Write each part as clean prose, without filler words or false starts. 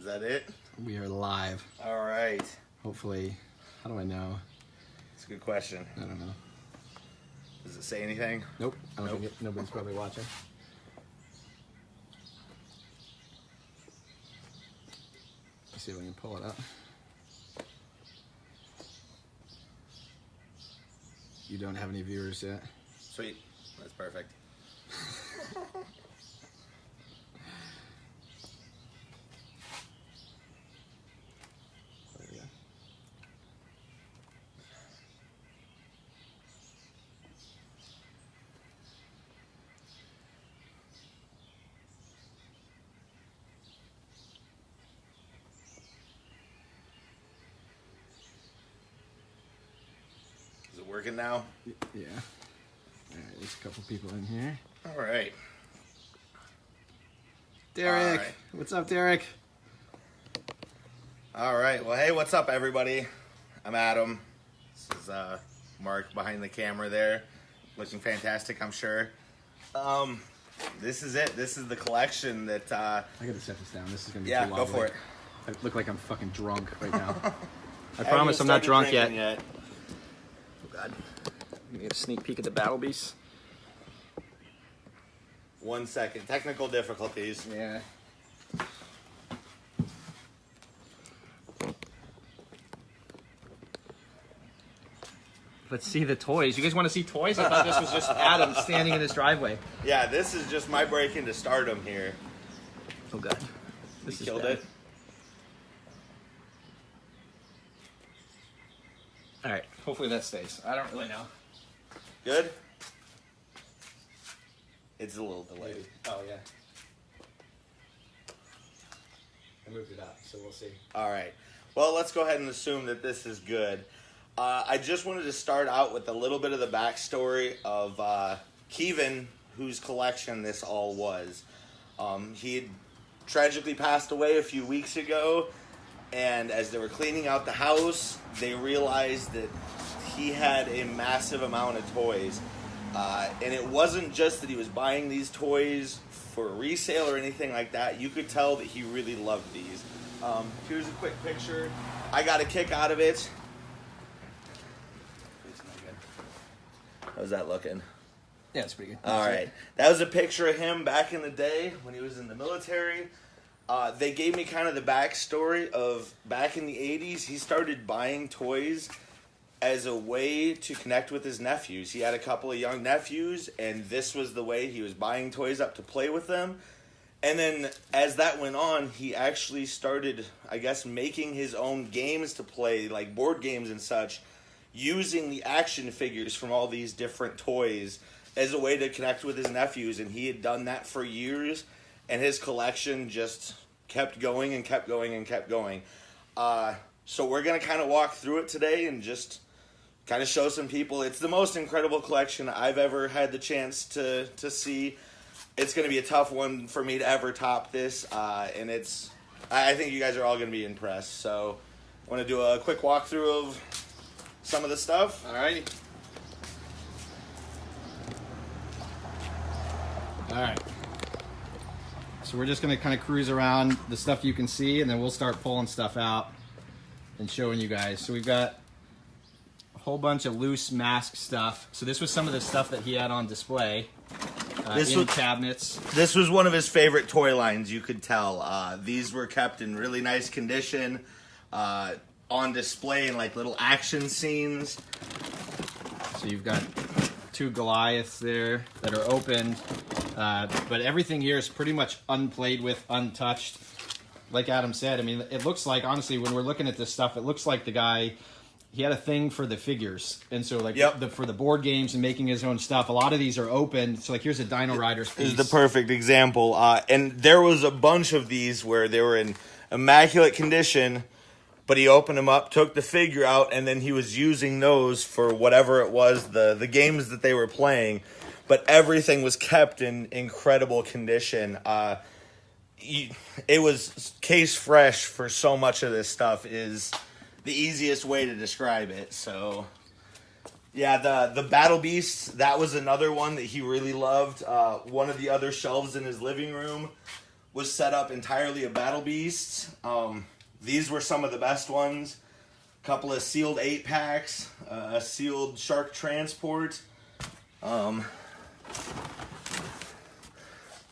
Is that it? We are live. All right. Hopefully. How do I know? It's a good question. I don't know. Does it say anything? Nope. I don't think nobody's probably watching. Let's see if we can pull it up. You don't have any viewers yet? Sweet. That's perfect. There we go. Is it working now? Yeah. All right, there's a couple people in here. All right. Derek! All right. What's up, Derek? All right. Well, hey, what's up, everybody? I'm Adam. This is Mark behind the camera there, looking fantastic, I'm sure. This is it. This is the collection that. I gotta set this down. This is gonna be Yeah, too go wobbly. for it. I look like I'm fucking drunk right now. I haven't promise I'm not started drunk yet. drinking Oh God. Let me get a sneak peek at the Battle Beast. 1 second. Technical difficulties. Yeah. Let's see the toys. You guys want to see toys? I thought this was just Adam standing in his driveway. Yeah, this is just my break into stardom here. Oh God. This is Killed bad. it. All right. Hopefully that stays. I don't really know. Good? It's a little delayed. Oh yeah. I moved it up, so we'll see. All right. Well, let's go ahead and assume that this is good. I just wanted to start out with a little bit of the backstory of Kevin, whose collection this all was. He had tragically passed away a few weeks ago, and as they were cleaning out the house, they realized that he had a massive amount of toys. And it wasn't just that he was buying these toys for resale or anything like that. You could tell that he really loved these. Here's a quick picture. I got a kick out of it. How's that looking? Yeah, it's pretty good. All right. That was a picture of him back in the day when he was in the military. They gave me kind of the backstory of back in the 80s, he started buying toys as a way to connect with his nephews. He had a couple of young nephews, and this was the way he was buying toys up to play with them. And then as that went on, he actually started, I guess, making his own games to play, like board games and such, using the action figures from all these different toys as a way to connect with his nephews. And he had done that for years, and his collection just kept going and kept going and kept going. So we're going to kind of walk through it today and just kind of show some people. It's the most incredible collection I've ever had the chance to see. It's going to be a tough one for me to ever top this, and I think you guys are all going to be impressed. So I want to do a quick walkthrough of some of the stuff. All righty. All right. So we're just going to kind of cruise around the stuff you can see, and then we'll start pulling stuff out and showing you guys. So we've got a whole bunch of loose mask stuff. So this was some of the stuff that he had on display in cabinets. This was one of his favorite toy lines, you could tell. These were kept in really nice condition, on display in like little action scenes. So you've got two Goliaths there that are opened, but everything here is pretty much unplayed with, untouched. Like Adam said, I mean, it looks like, honestly, when we're looking at this stuff, it looks like the guy, he had a thing for the figures. And so, like, for the board games and making his own stuff, a lot of these are open. So, like, here's a Dino Riders piece. This is the perfect example. And there was a bunch of these where they were in immaculate condition, but he opened them up, took the figure out, and then he was using those for whatever it was, the games that they were playing. But everything was kept in incredible condition. It was case fresh for so much of this stuff is the easiest way to describe it. So, yeah, the Battle Beasts, that was another one that he really loved. One of the other shelves in his living room was set up entirely of battle beasts. These were some of the best ones. A couple of sealed 8-packs, a sealed shark transport.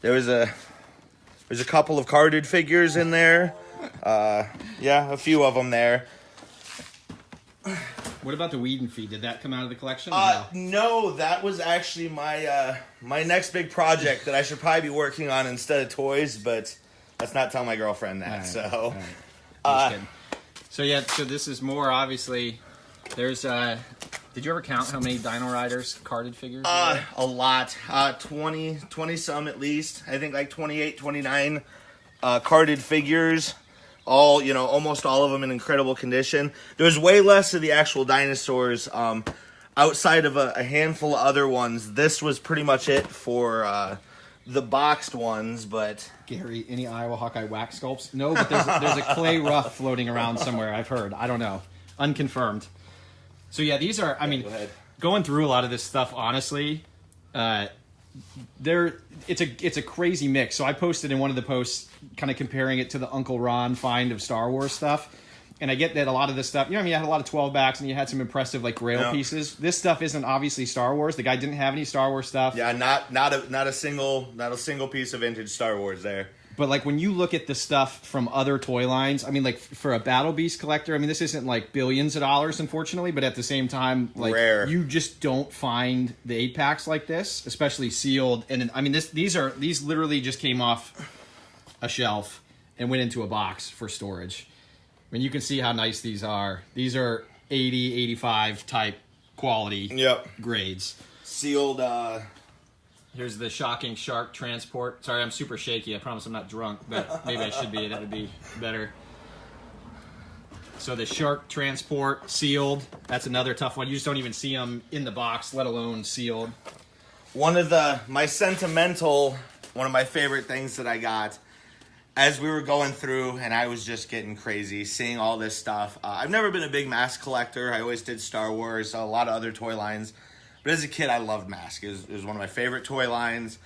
There's a couple of carded figures in there. Yeah, a few of them there. What about the Weed and Feed? Did that come out of the collection? No, that was actually my next big project that I should probably be working on instead of toys, but let's not tell my girlfriend that. All right. So yeah, so this is more obviously. There's did you ever count how many Dino Riders carded figures? A lot. 20 some at least. I think like 28, 29 carded figures. All, almost all of them in incredible condition. There's way less of the actual dinosaurs. Outside of a handful of other ones, this was pretty much it for the boxed ones, but... Gary, any Iowa Hawkeye wax sculpts? No, but there's a clay rough floating around somewhere, I've heard. I don't know. Unconfirmed. So yeah, these are, going through a lot of this stuff, honestly, it's a crazy mix. So I posted in one of the posts kind of comparing it to the Uncle Ron find of Star Wars stuff. And I get that a lot of this stuff, you had a lot of 12 backs and you had some impressive like grail pieces. This stuff isn't obviously Star Wars. The guy didn't have any Star Wars stuff. Yeah, not a single piece of vintage Star Wars there. But like when you look at the stuff from other toy lines, like for a Battle Beast collector, this isn't like billions of dollars, unfortunately, but at the same time, like rare. You just don't find the 8-packs like this, especially sealed. And these literally just came off a shelf and went into a box for storage. You can see how nice these are. These are 80, 85 type quality grades. Sealed. Here's the shocking shark transport. Sorry, I'm super shaky. I promise I'm not drunk, but maybe I should be. That would be better. So the shark transport sealed. That's another tough one. You just don't even see them in the box, let alone sealed. One of my favorite things that I got as we were going through, and I was just getting crazy seeing all this stuff. I've never been a big M.A.S.K collector. I always did Star Wars, a lot of other toy lines. But as a kid, I loved M.A.S.K. It was one of my favorite toy lines.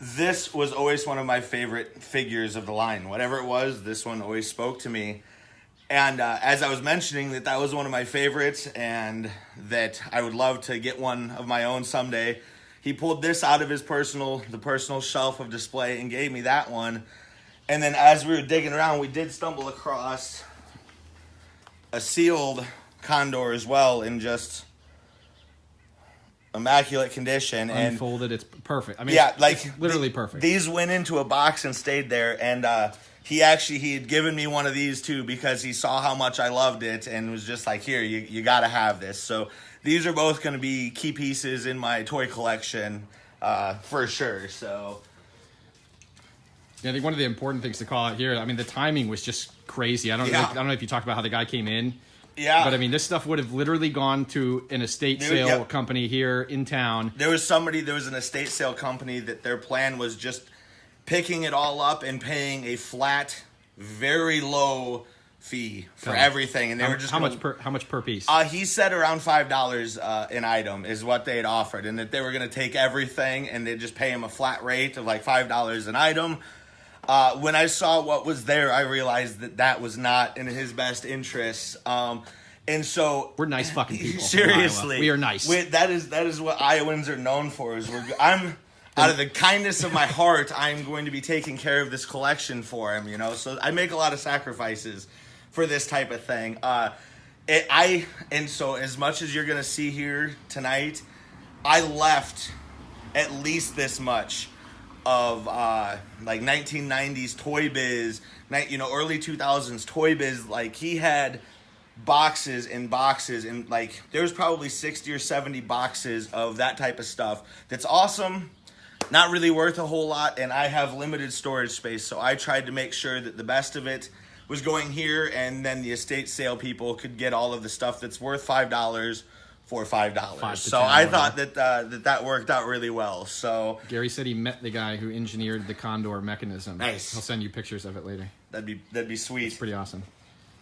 This was always one of my favorite figures of the line. Whatever it was, this one always spoke to me. And as I was mentioning that was one of my favorites and that I would love to get one of my own someday, he pulled this out of his personal shelf of display and gave me that one. And then as we were digging around, we did stumble across a sealed Condor as well in just immaculate condition. Unfolded, it's perfect. It's literally perfect. These went into a box and stayed there, and he had given me one of these too because he saw how much I loved it and was just like, here, you got to have this. So these are both going to be key pieces in my toy collection for sure. So yeah, I think one of the important things to call out here, the timing was just crazy. I don't know if you talked about how the guy came in. Yeah. But this stuff would have literally gone to an estate sale company here in town. There was an estate sale company that their plan was just picking it all up and paying a flat, very low fee for everything. And they were just how much per piece? He said around $5 an item is what they had offered, and that they were going to take everything and they'd just pay him a flat rate of like $5 an item. When I saw what was there, I realized that was not in his best interests. And so we're nice fucking people. Seriously, we are nice. That is what Iowans are known for. I'm out of the kindness of my heart, I'm going to be taking care of this collection for him. So I make a lot of sacrifices for this type of thing. So as much as you're going to see here tonight, I left at least this much of like 1990s Toy Biz, early 2000s Toy Biz. Like he had boxes and boxes, and like there's probably 60 or 70 boxes of that type of stuff. That's awesome, not really worth a whole lot, and I have limited storage space, so I tried to make sure that the best of it was going here, and then the estate sale people could get all of the stuff that's worth $5 for $5. So I thought that worked out really well. So Gary said he met the guy who engineered the Condor mechanism. Nice. I'll send you pictures of it later. That'd be sweet. It's pretty awesome.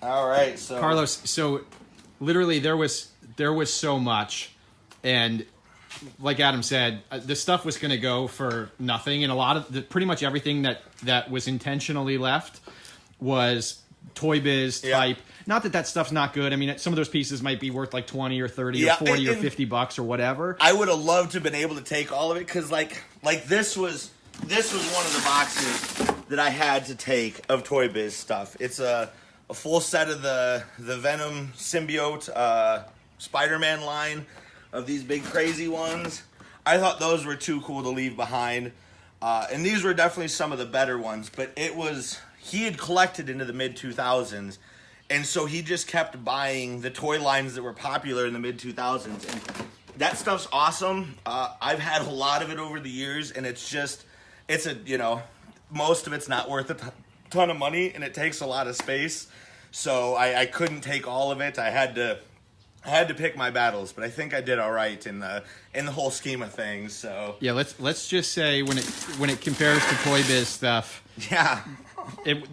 All right, so Carlos, so literally there was so much, and like Adam said, the stuff was going to go for nothing, and a lot of pretty much everything that was intentionally left was Toy Biz type. Not that stuff's not good. I mean, some of those pieces might be worth like 20 or 30 or 40 or $50 or whatever. I would have loved to have been able to take all of it because, like this was one of the boxes that I had to take of Toy Biz stuff. It's a full set of the Venom symbiote Spider-Man line of these big crazy ones. I thought those were too cool to leave behind, and these were definitely some of the better ones. But he had collected into the mid-2000s. And so he just kept buying the toy lines that were popular in the mid-2000s. And that stuff's awesome. I've had a lot of it over the years, and most of it's not worth a ton of money, and it takes a lot of space. So I couldn't take all of it. I had to pick my battles, but I think I did all right in the whole scheme of things. So yeah, let's just say when it compares to Toy Biz stuff,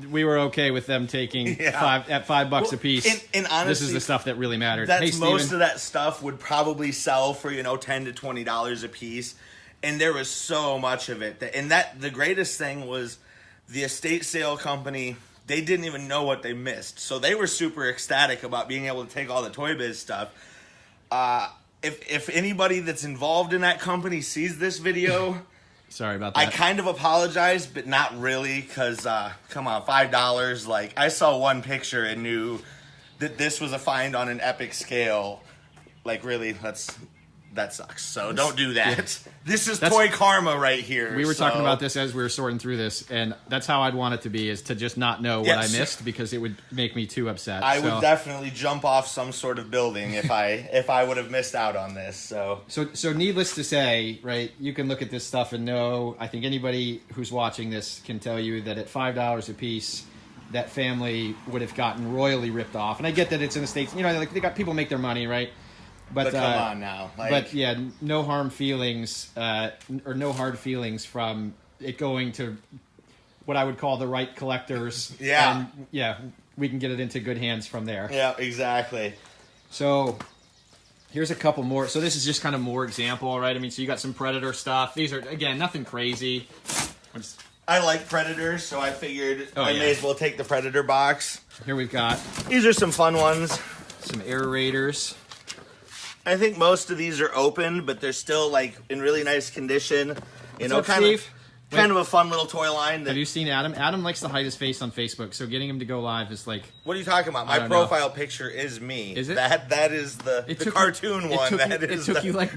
we were okay with them taking $5 a piece. And honestly, this is the stuff that really mattered. Most of that stuff would probably sell for $10 to $20 a piece, and there was so much of it. And the greatest thing was the estate sale company. They didn't even know what they missed, so they were super ecstatic about being able to take all the Toy Biz stuff. If anybody that's involved in that company sees this video. Sorry about that. I kind of apologize, but not really, because, come on, $5. Like, I saw one picture and knew that this was a find on an epic scale. Like, really, that sucks. So don't do that. Yeah. This is toy karma right here. We were talking about this as we were sorting through this, and that's how I'd want it to be, is to just not know what I missed, because it would make me too upset. I would definitely jump off some sort of building if I would have missed out on this. So needless to say, right, you can look at this stuff and know, I think anybody who's watching this can tell you that at $5 a piece, that family would have gotten royally ripped off. And I get that it's in the States, like they got people make their money, right? But come on now. But yeah, no hard feelings from it going to what I would call the right collectors. Yeah. And we can get it into good hands from there. Yeah, exactly. So here's a couple more. So this is just kind of more example, right? I mean, so you got some Predator stuff. These are, again, nothing crazy. I like Predators, so I figured I may as well take the Predator box. Here we've got... These are some fun ones. Some Air Raiders. I think most of these are open, but they're still like in really nice condition. Kind of a fun little toy line. Have you seen Adam? Adam likes to hide his face on Facebook, so getting him to go live is like... What are you talking about? My profile picture is me. Is it? That is the cartoon one. It took you like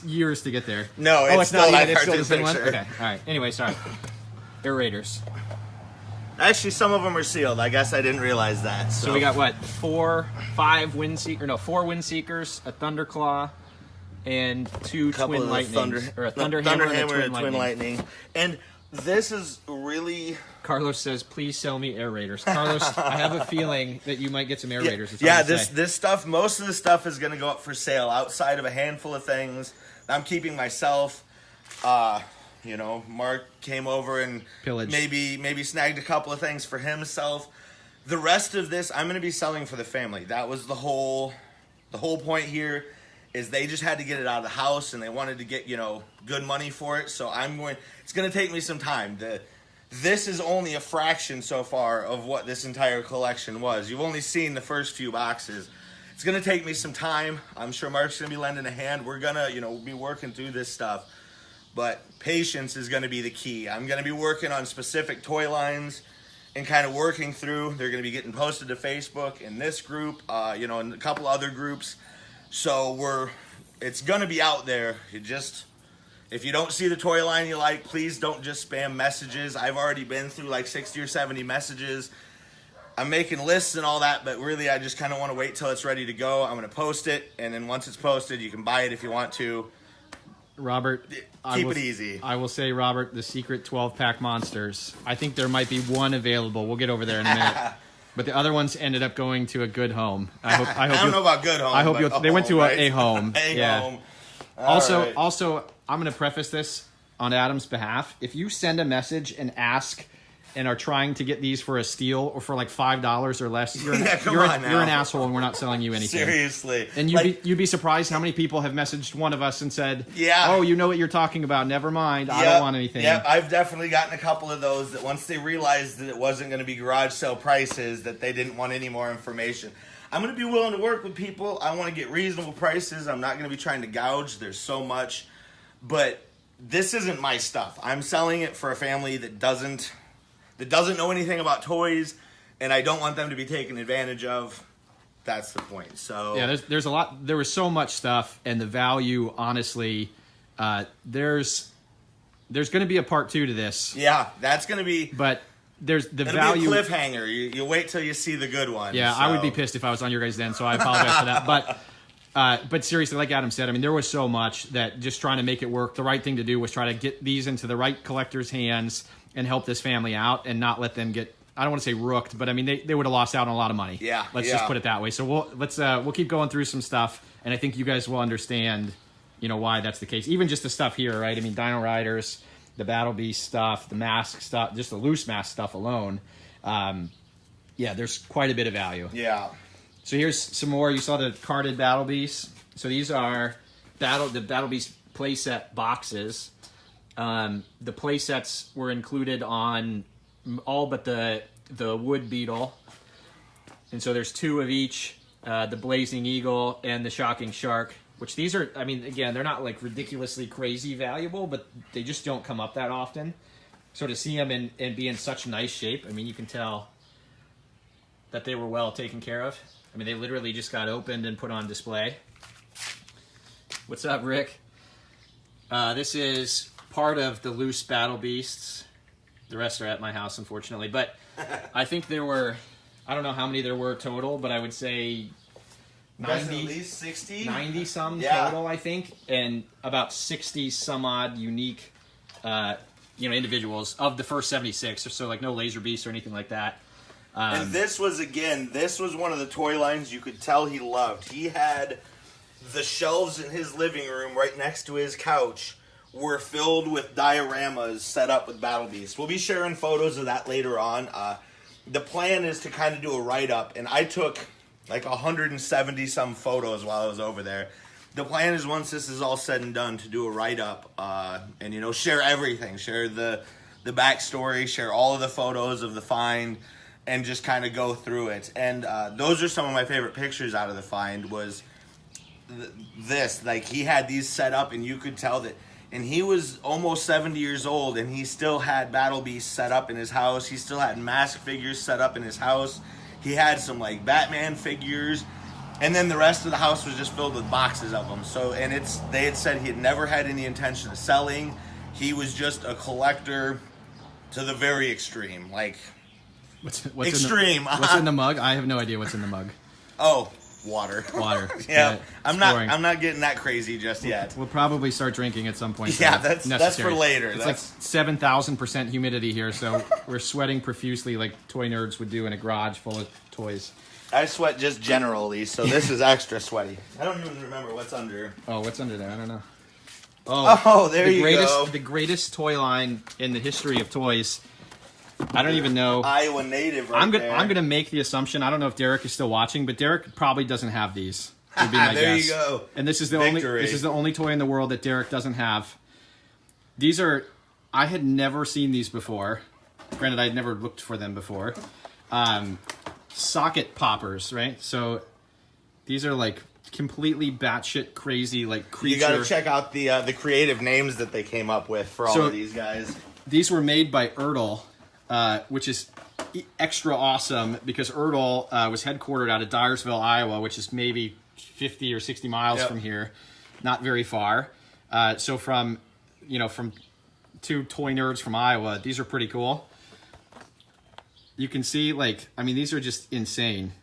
years to get there. No, it's still that cartoon picture. One? Okay, all right. Anyway, sorry. Air Raiders. Actually, some of them are sealed. I guess I didn't realize that. So we got what? 4 Windseekers, a Thunderclaw, and 2 Twin Lightnings. A Thunderhammer and a Twin Lightning. And this is really... Carlos says, please sell me Air Raiders. Carlos, I have a feeling that you might get some Air Raiders. This stuff, most of the stuff is going to go up for sale outside of a handful of things I'm keeping myself. Mark came over and pillaged. maybe snagged a couple of things for himself. The rest of this, I'm going to be selling for the family. That was the whole point here, is they just had to get it out of the house and they wanted to get, good money for it. So it's going to take me some time. This is only a fraction so far of what this entire collection was. You've only seen the first few boxes. It's going to take me some time. I'm sure Mark's going to be lending a hand. We're going to, be working through this stuff. But patience is going to be the key. I'm going to be working on specific toy lines and kind of working through. They're going to be getting posted to Facebook in this group, and a couple other groups. So it's going to be out there. If you don't see the toy line you like, please don't just spam messages. I've already been through like 60 or 70 messages. I'm making lists and all that, but really I just kind of want to wait till it's ready to go. I'm going to post it, and then once it's posted, you can buy it if you want to. Robert, keep it easy. I will say, Robert, the secret 12-pack monsters. I think there might be one available. We'll get over there in a minute. But the other ones ended up going to a good home. I don't know about good home. They went to a home. Home. Also, I'm going to preface this on Adam's behalf. If you send a message and ask and are trying to get these for a steal or for like $5 or less, you're an asshole, and we're not selling you anything. Seriously. And you'd be surprised how many people have messaged one of us and said, yeah, oh, you know what you're talking about. Never mind. I don't want anything. Yeah, I've definitely gotten a couple of those that once they realized that it wasn't going to be garage sale prices, that they didn't want any more information. I'm going to be willing to work with people. I want to get reasonable prices. I'm not going to be trying to gouge. There's so much. But this isn't my stuff. I'm selling it for a family that doesn't know anything about toys, and I don't want them to be taken advantage of. That's the point. So yeah, there's a lot. There was so much stuff, and the value, honestly, there's going to be a part 2 to this. Yeah, that's going to be. But there's the it'll value. Be a cliffhanger. You wait till you see the good one. Yeah, so. I would be pissed if I was on your guys' then, so I apologize for that. But seriously, like Adam said, I mean, there was so much that just trying to make it work. The right thing to do was try to get these into the right collector's hands and help this family out and not let them get, I don't want to say rooked, but I mean, they would have lost out on a lot of money. Yeah. Let's just put it that way. So we'll keep going through some stuff, and I think you guys will understand, why that's the case. Even just the stuff here, right? I mean, Dino Riders, the Battle Beast stuff, the M.A.S.K stuff, just the loose M.A.S.K stuff alone. There's quite a bit of value. Yeah. So here's some more. You saw the carded Battle Beasts. So these are the Battle Beast playset boxes. The playsets were included on all but the Wood Beetle. And so there's 2 of each, the Blazing Eagle and the Shocking Shark, which these are, I mean, again, they're not like ridiculously crazy valuable, but they just don't come up that often. So to see them and be in such nice shape, I mean, you can tell that they were well taken care of. I mean, they literally just got opened and put on display. What's up, Rick? This is part of the loose Battle Beasts. The rest are at my house, unfortunately. But I think there were, I don't know how many there were total, but I would say 90, at least 60? 90 some total, I think. And about 60 some odd unique, individuals of the first 76. So like no laser beasts or anything like that. And this was one of the toy lines you could tell he loved. He had the shelves in his living room right next to his couch were filled with dioramas set up with Battle Beasts. We'll be sharing photos of that later on. The plan is to kind of do a write-up, and I took like 170 some photos while I was over there. The plan is once this is all said and done to do a write-up and, share everything. Share the backstory, share all of the photos of the find, and just kind of go through it. And those are some of my favorite pictures out of the find was this. Like, he had these set up, and you could tell that. And he was almost 70 years old, and he still had Battle Beasts set up in his house. He still had M.A.S.K figures set up in his house. He had some, like, Batman figures. And then the rest of the house was just filled with boxes of them. So, and they had said he had never had any intention of selling. He was just a collector to the very extreme. Like... What's extreme. What's in the mug? I have no idea what's in the mug. Oh, water. Water. Yeah, I'm not getting that crazy just yet. We'll probably start drinking at some point. Yeah, that's for later. It's like 7,000% humidity here, so we're sweating profusely like toy nerds would do in a garage full of toys. I sweat just generally, so this is extra sweaty. I don't even remember what's under. Oh, what's under there? I don't know. Oh, there you go. The greatest toy line in the history of toys. I don't even know. Iowa native I'm gonna make the assumption. I don't know if Derek is still watching, but Derek probably doesn't have these. Would be my there guess. You go. And this is the only toy in the world that Derek doesn't have. These are. I had never seen these before. Granted, I had never looked for them before. Socket poppers, right? So these are like completely batshit crazy, like creature. You got to check out the creative names that they came up with for all of these guys. These were made by Ertl. Which is extra awesome because Ertl was headquartered out of Dyersville, Iowa, which is maybe 50 or 60 miles from here, not very far. So from two toy nerds from Iowa, these are pretty cool. You can see, these are just insane.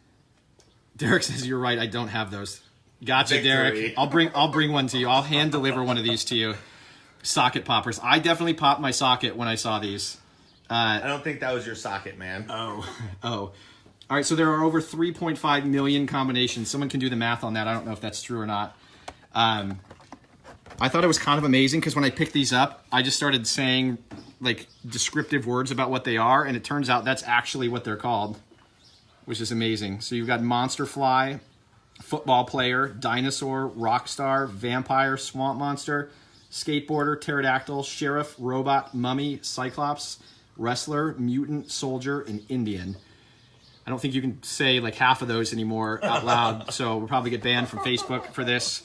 Derek says, "You're right, I don't have those." Gotcha, Victory. Derek. I'll bring one to you. I'll hand deliver one of these to you. Socket poppers. I definitely popped my socket when I saw these. I don't think that was your socket, man. Oh. All right, so there are over 3.5 million combinations. Someone can do the math on that. I don't know if that's true or not. I thought it was kind of amazing because when I picked these up, I just started saying like descriptive words about what they are, and it turns out that's actually what they're called, which is amazing. So you've got monster fly, football player, dinosaur, rock star, vampire, swamp monster, skateboarder, pterodactyl, sheriff, robot, mummy, cyclops, wrestler, mutant, soldier, and Indian. I don't think you can say like half of those anymore out loud, so we'll probably get banned from Facebook for this.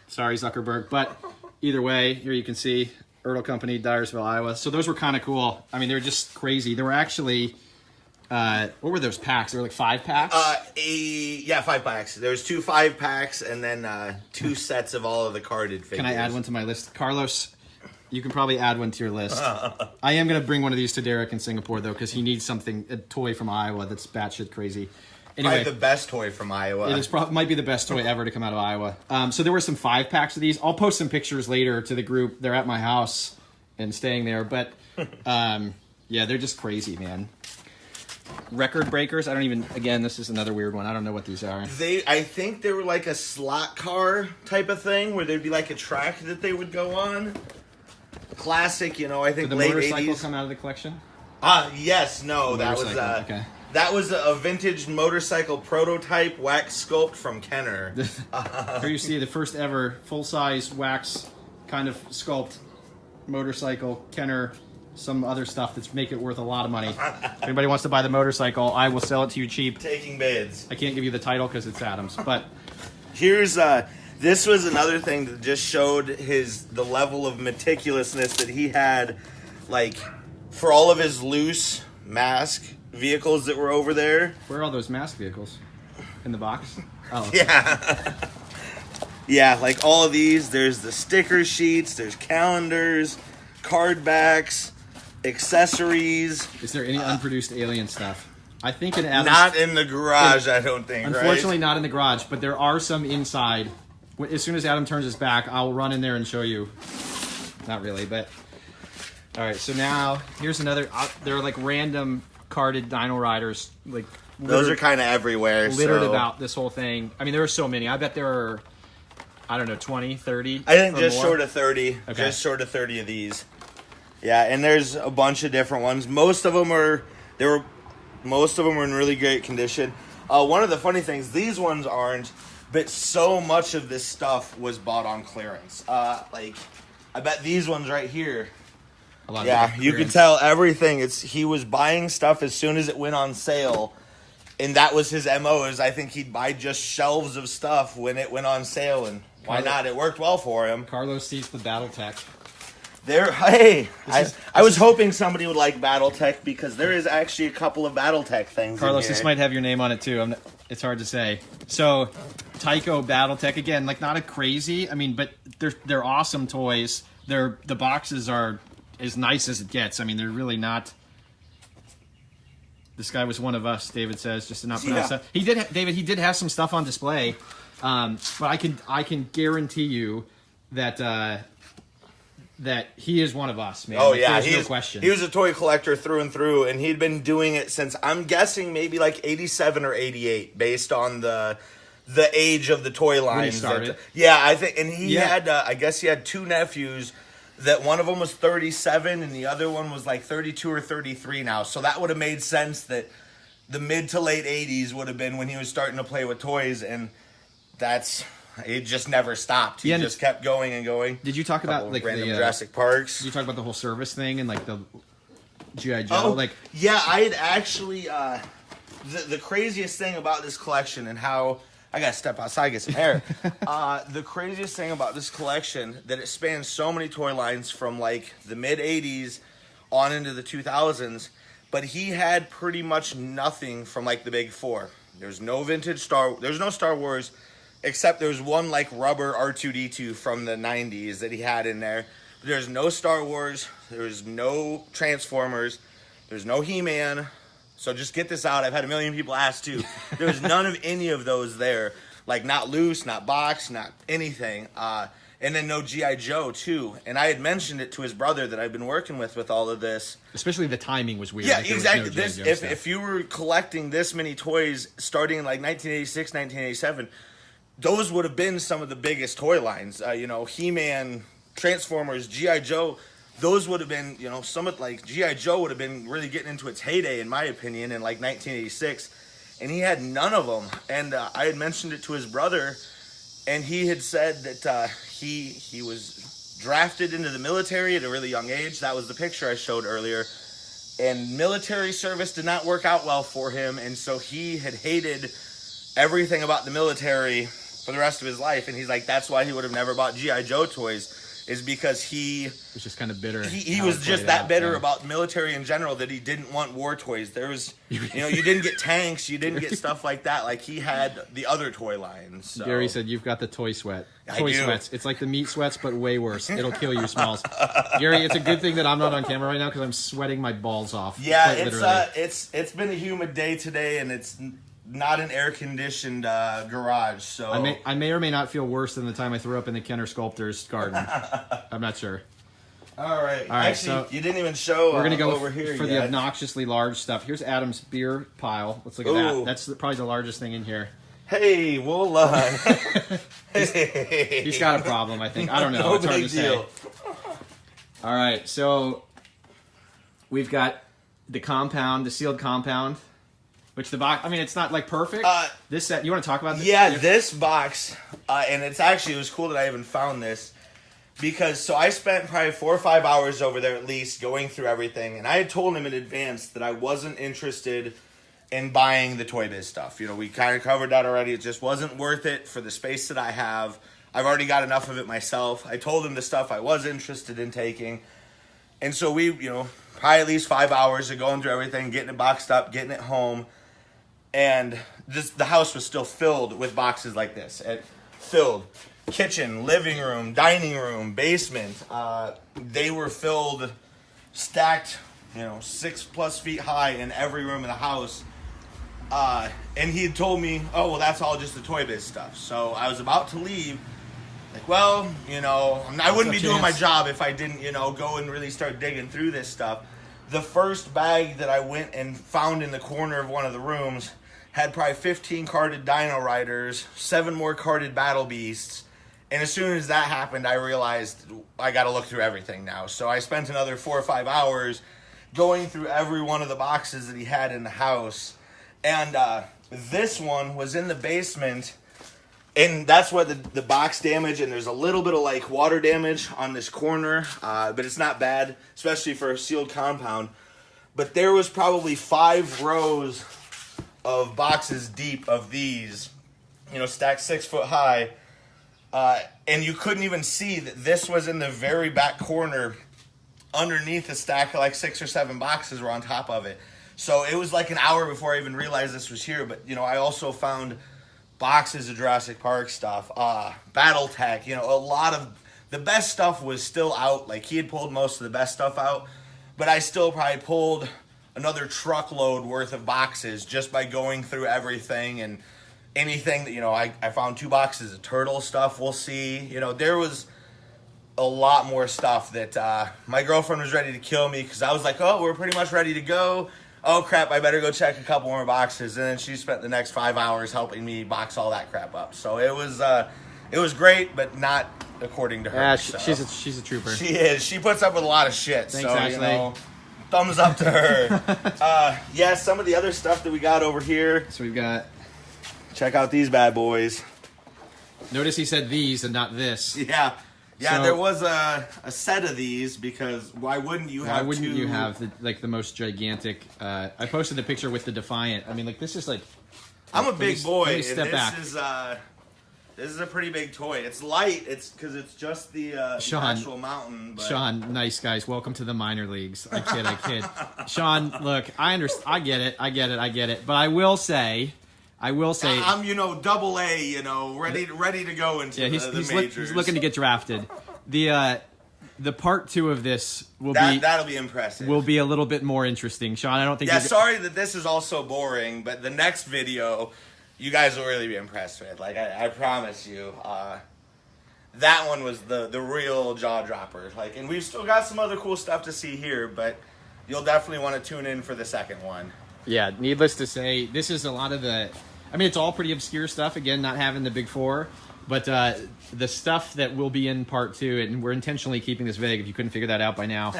Sorry, Zuckerberg. But either way, here you can see Ertl Company, Dyersville, Iowa. So those were kind of cool. I mean, they were just crazy. There were actually, what were those packs? There were like 5 packs? Yeah, 5 packs. There was 2 5-packs and then 2 sets of all of the carded figures. Can I add one to my list? Carlos, you can probably add one to your list. I am going to bring one of these to Derek in Singapore, though, because he needs something, a toy from Iowa that's batshit crazy. Anyway, probably the best toy from Iowa. It is might be the best toy ever to come out of Iowa. So there were some 5-packs of these. I'll post some pictures later to the group. They're at my house and staying there. But, yeah, they're just crazy, man. Record breakers. I don't even, again, this is another weird one. I don't know what these are. I think they were like a slot car type of thing where there'd be like a track that they would go on. Classic, you know, I think Did the late motorcycle 80s. Come out of the collection? Yes, no, that was okay. That was a vintage motorcycle prototype wax sculpt from Kenner. Here you see the first ever full-size wax kind of sculpt motorcycle, Kenner, some other stuff that's make it worth a lot of money. If anybody wants to buy the motorcycle, I will sell it to you cheap. Taking bids. I can't give you the title because it's Adam's, but here's this was another thing that just showed the level of meticulousness that he had, like for all of his loose M.A.S.K vehicles that were over there. Where are all those M.A.S.K vehicles? In the box? Oh, okay. Yeah. Yeah, like all of these, there's the sticker sheets, there's calendars, card backs, accessories. Is there any unproduced alien stuff? I think in Adam's... Not in the garage, I don't think, Unfortunately, right? not in the garage, but there are some inside. As soon as Adam turns his back, I'll run in there and show you. Not really, but... All right, so now, here's another... There are like random carded Dino Riders, like... Those are kind of everywhere. Littered about this whole thing. I mean, there are so many. I bet there are, I don't know, 20, 30? I think just more. short of 30. Okay. Just short of 30 of these. Yeah, and there's a bunch of different ones. Most of them are in really great condition. One of the funny things, these ones aren't, but so much of this stuff was bought on clearance. Like, I bet these ones right here. Yeah, you can tell everything. He was buying stuff as soon as it went on sale, and that was his MO. I think he'd buy just shelves of stuff when it went on sale, and why not? It worked well for him. Carlos sees the BattleTech. I was hoping somebody would like BattleTech because there is actually a couple of BattleTech things. Carlos, in here. this might have your name on it too. It's hard to say. So, Tyco BattleTech again, like not a crazy. I mean, but they're awesome toys. The boxes are as nice as it gets. I mean, they're really not. This guy was one of us, David says, just to not pronounce that. He did have some stuff on display, but I can guarantee you that that he is one of us, man. Oh, like, yeah. there's no question. He was a toy collector through and through, and he'd been doing it since, I'm guessing, maybe like 87 or 88, based on the age of the toy lines. When he started. Yeah, I think, and he had, I guess he had 2 nephews, that one of them was 37, and the other one was like 32 or 33 now. So that would have made sense that the mid to late 80s would have been when he was starting to play with toys, and it just never stopped. He just kept going and going. Did you talk about like random Jurassic Parks? Did you talk about the whole service thing and like the G.I. Joe? Yeah, I had actually the craziest thing about this collection and how I gotta step outside and get some air. The craziest thing about this collection that it spans so many toy lines from like the mid 80s on into the 2000s, but he had pretty much nothing from like the big 4. There's no vintage there's no Star Wars. Except there's one like rubber R2-D2 from the 90s that he had in there. There's no Star Wars. There's no Transformers. There's no He-Man. So just get this out. I've had a million people ask too. There's none of any of those there. Like not loose, not boxed, not anything. And then no G.I. Joe too. And I had mentioned it to his brother that I've been working with all of this. Especially the timing was weird. Yeah, like exactly. No if you were collecting this many toys starting in like 1986, 1987... those would have been some of the biggest toy lines. You know, He-Man, Transformers, G.I. Joe. Those would have been, you know, some of, like, G.I. Joe would have been really getting into its heyday, in my opinion, in, like, 1986. And he had none of them. And I had mentioned it to his brother, and he had said that he was drafted into the military at a really young age. That was the picture I showed earlier. And military service did not work out well for him, and so he had hated everything about the military for the rest of his life. And he's like, that's why he would have never bought G.I. Joe toys, is because he was just kind of bitter. He was just that bitter about the military in general that he didn't want war toys. There was, you know, you didn't get tanks, you didn't get stuff like that. Like, he had the other toy lines. So. Gary said, you've got the toy sweat. I Toy do. sweats. It's like the meat sweats, but way worse. It'll kill you, Smalls. Gary, it's a good thing that I'm not on camera right now because I'm sweating my balls off. Yeah, quite it's been a humid day today, and it's not an air-conditioned garage, so... I may or may not feel worse than the time I threw up in the Kenner Sculptor's garden. I'm not sure. All right. Actually, so you didn't even show we're going to go over here for yet. the obnoxiously large stuff. Here's Adam's beer pile. Let's look at that. That's probably the largest thing in here. Hey, we'll He's got a problem, I think. I don't know. No it's hard big to deal. say. All right, so we've got the compound, the sealed compound, which the box, I mean, it's not like perfect. This set, you want to talk about this? Yeah, this box, and it was cool that I even found this, because, so I spent probably 4 or 5 hours over there at least going through everything, and I had told him in advance that I wasn't interested in buying the Toy Biz stuff. You know, we kind of covered that already. It just wasn't worth it for the space that I have. I've already got enough of it myself. I told him the stuff I was interested in taking. And so we, you know, probably at least 5 hours of going through everything, getting it boxed up, getting it home. And the house was still filled with boxes like this. Filled. Kitchen, living room, dining room, basement. They were filled, stacked, you know, 6+ feet high in every room of the house. And he had told me, oh, well, that's all just the Toy Biz stuff. So I was about to leave. Like, well, you know, I wouldn't be doing my job if I didn't, you know, go and really start digging through this stuff. The first bag that I went and found in the corner of one of the rooms had probably 15 carded Dino Riders, 7 more carded Battle Beasts. And as soon as that happened, I realized I got to look through everything now. So I spent another 4 or 5 hours going through every one of the boxes that he had in the house. And this one was in the basement, and that's what the box damage, and there's a little bit of like water damage on this corner, but it's not bad, especially for a sealed compound. But there was probably 5 rows of boxes deep of these, you know, stacked 6 foot high, and you couldn't even see that this was in the very back corner underneath a stack of like 6 or 7 boxes were on top of it. So it was like an hour before I even realized this was here. But, you know, I also found boxes of Jurassic Park stuff, Battletech, you know, a lot of the best stuff was still out. Like, he had pulled most of the best stuff out, but I still probably pulled another truckload worth of boxes just by going through everything and anything that, you know, I found 2 boxes of turtle stuff. We'll see. You know, there was a lot more stuff that my girlfriend was ready to kill me because I was like, oh, we're pretty much ready to go. Oh, crap, I better go check a couple more boxes. And then she spent the next 5 hours helping me box all that crap up. So it was great, but not according to her. Yeah, so. she's a trooper. She is. She puts up with a lot of shit. Thanks, so, Ashley. you know, thumbs up to her. Yeah, some of the other stuff that we got over here. So we've got... Check out these bad boys. Notice he said these and not this. Yeah. Yeah, So- there was a set of these because why wouldn't you have Why wouldn't two? you have the most gigantic? I posted the picture with the Defiant. I mean, like, this is like. I'm a let me- big boy, let me and step back. this is a pretty big toy. It's light. It's because it's just the Sean, actual mountain. But... Sean, nice guys. Welcome to the minor leagues. I kid. Sean, look, I understand. I get it. But I will say. I'm, you know, double A, you know, ready to go into the majors. He's looking to get drafted. The part 2 of this that'll be impressive. Will be a little bit more interesting, Sean. I don't think. Yeah, sorry that this is also boring, but the next video, you guys will really be impressed with. Like I promise you, that one was the real jaw dropper. Like, and we've still got some other cool stuff to see here, but you'll definitely want to tune in for the second one. Yeah, needless to say, this is a lot of the. I mean, it's all pretty obscure stuff. Again, not having the big four, but the stuff that will be in part 2, and we're intentionally keeping this vague if you couldn't figure that out by now.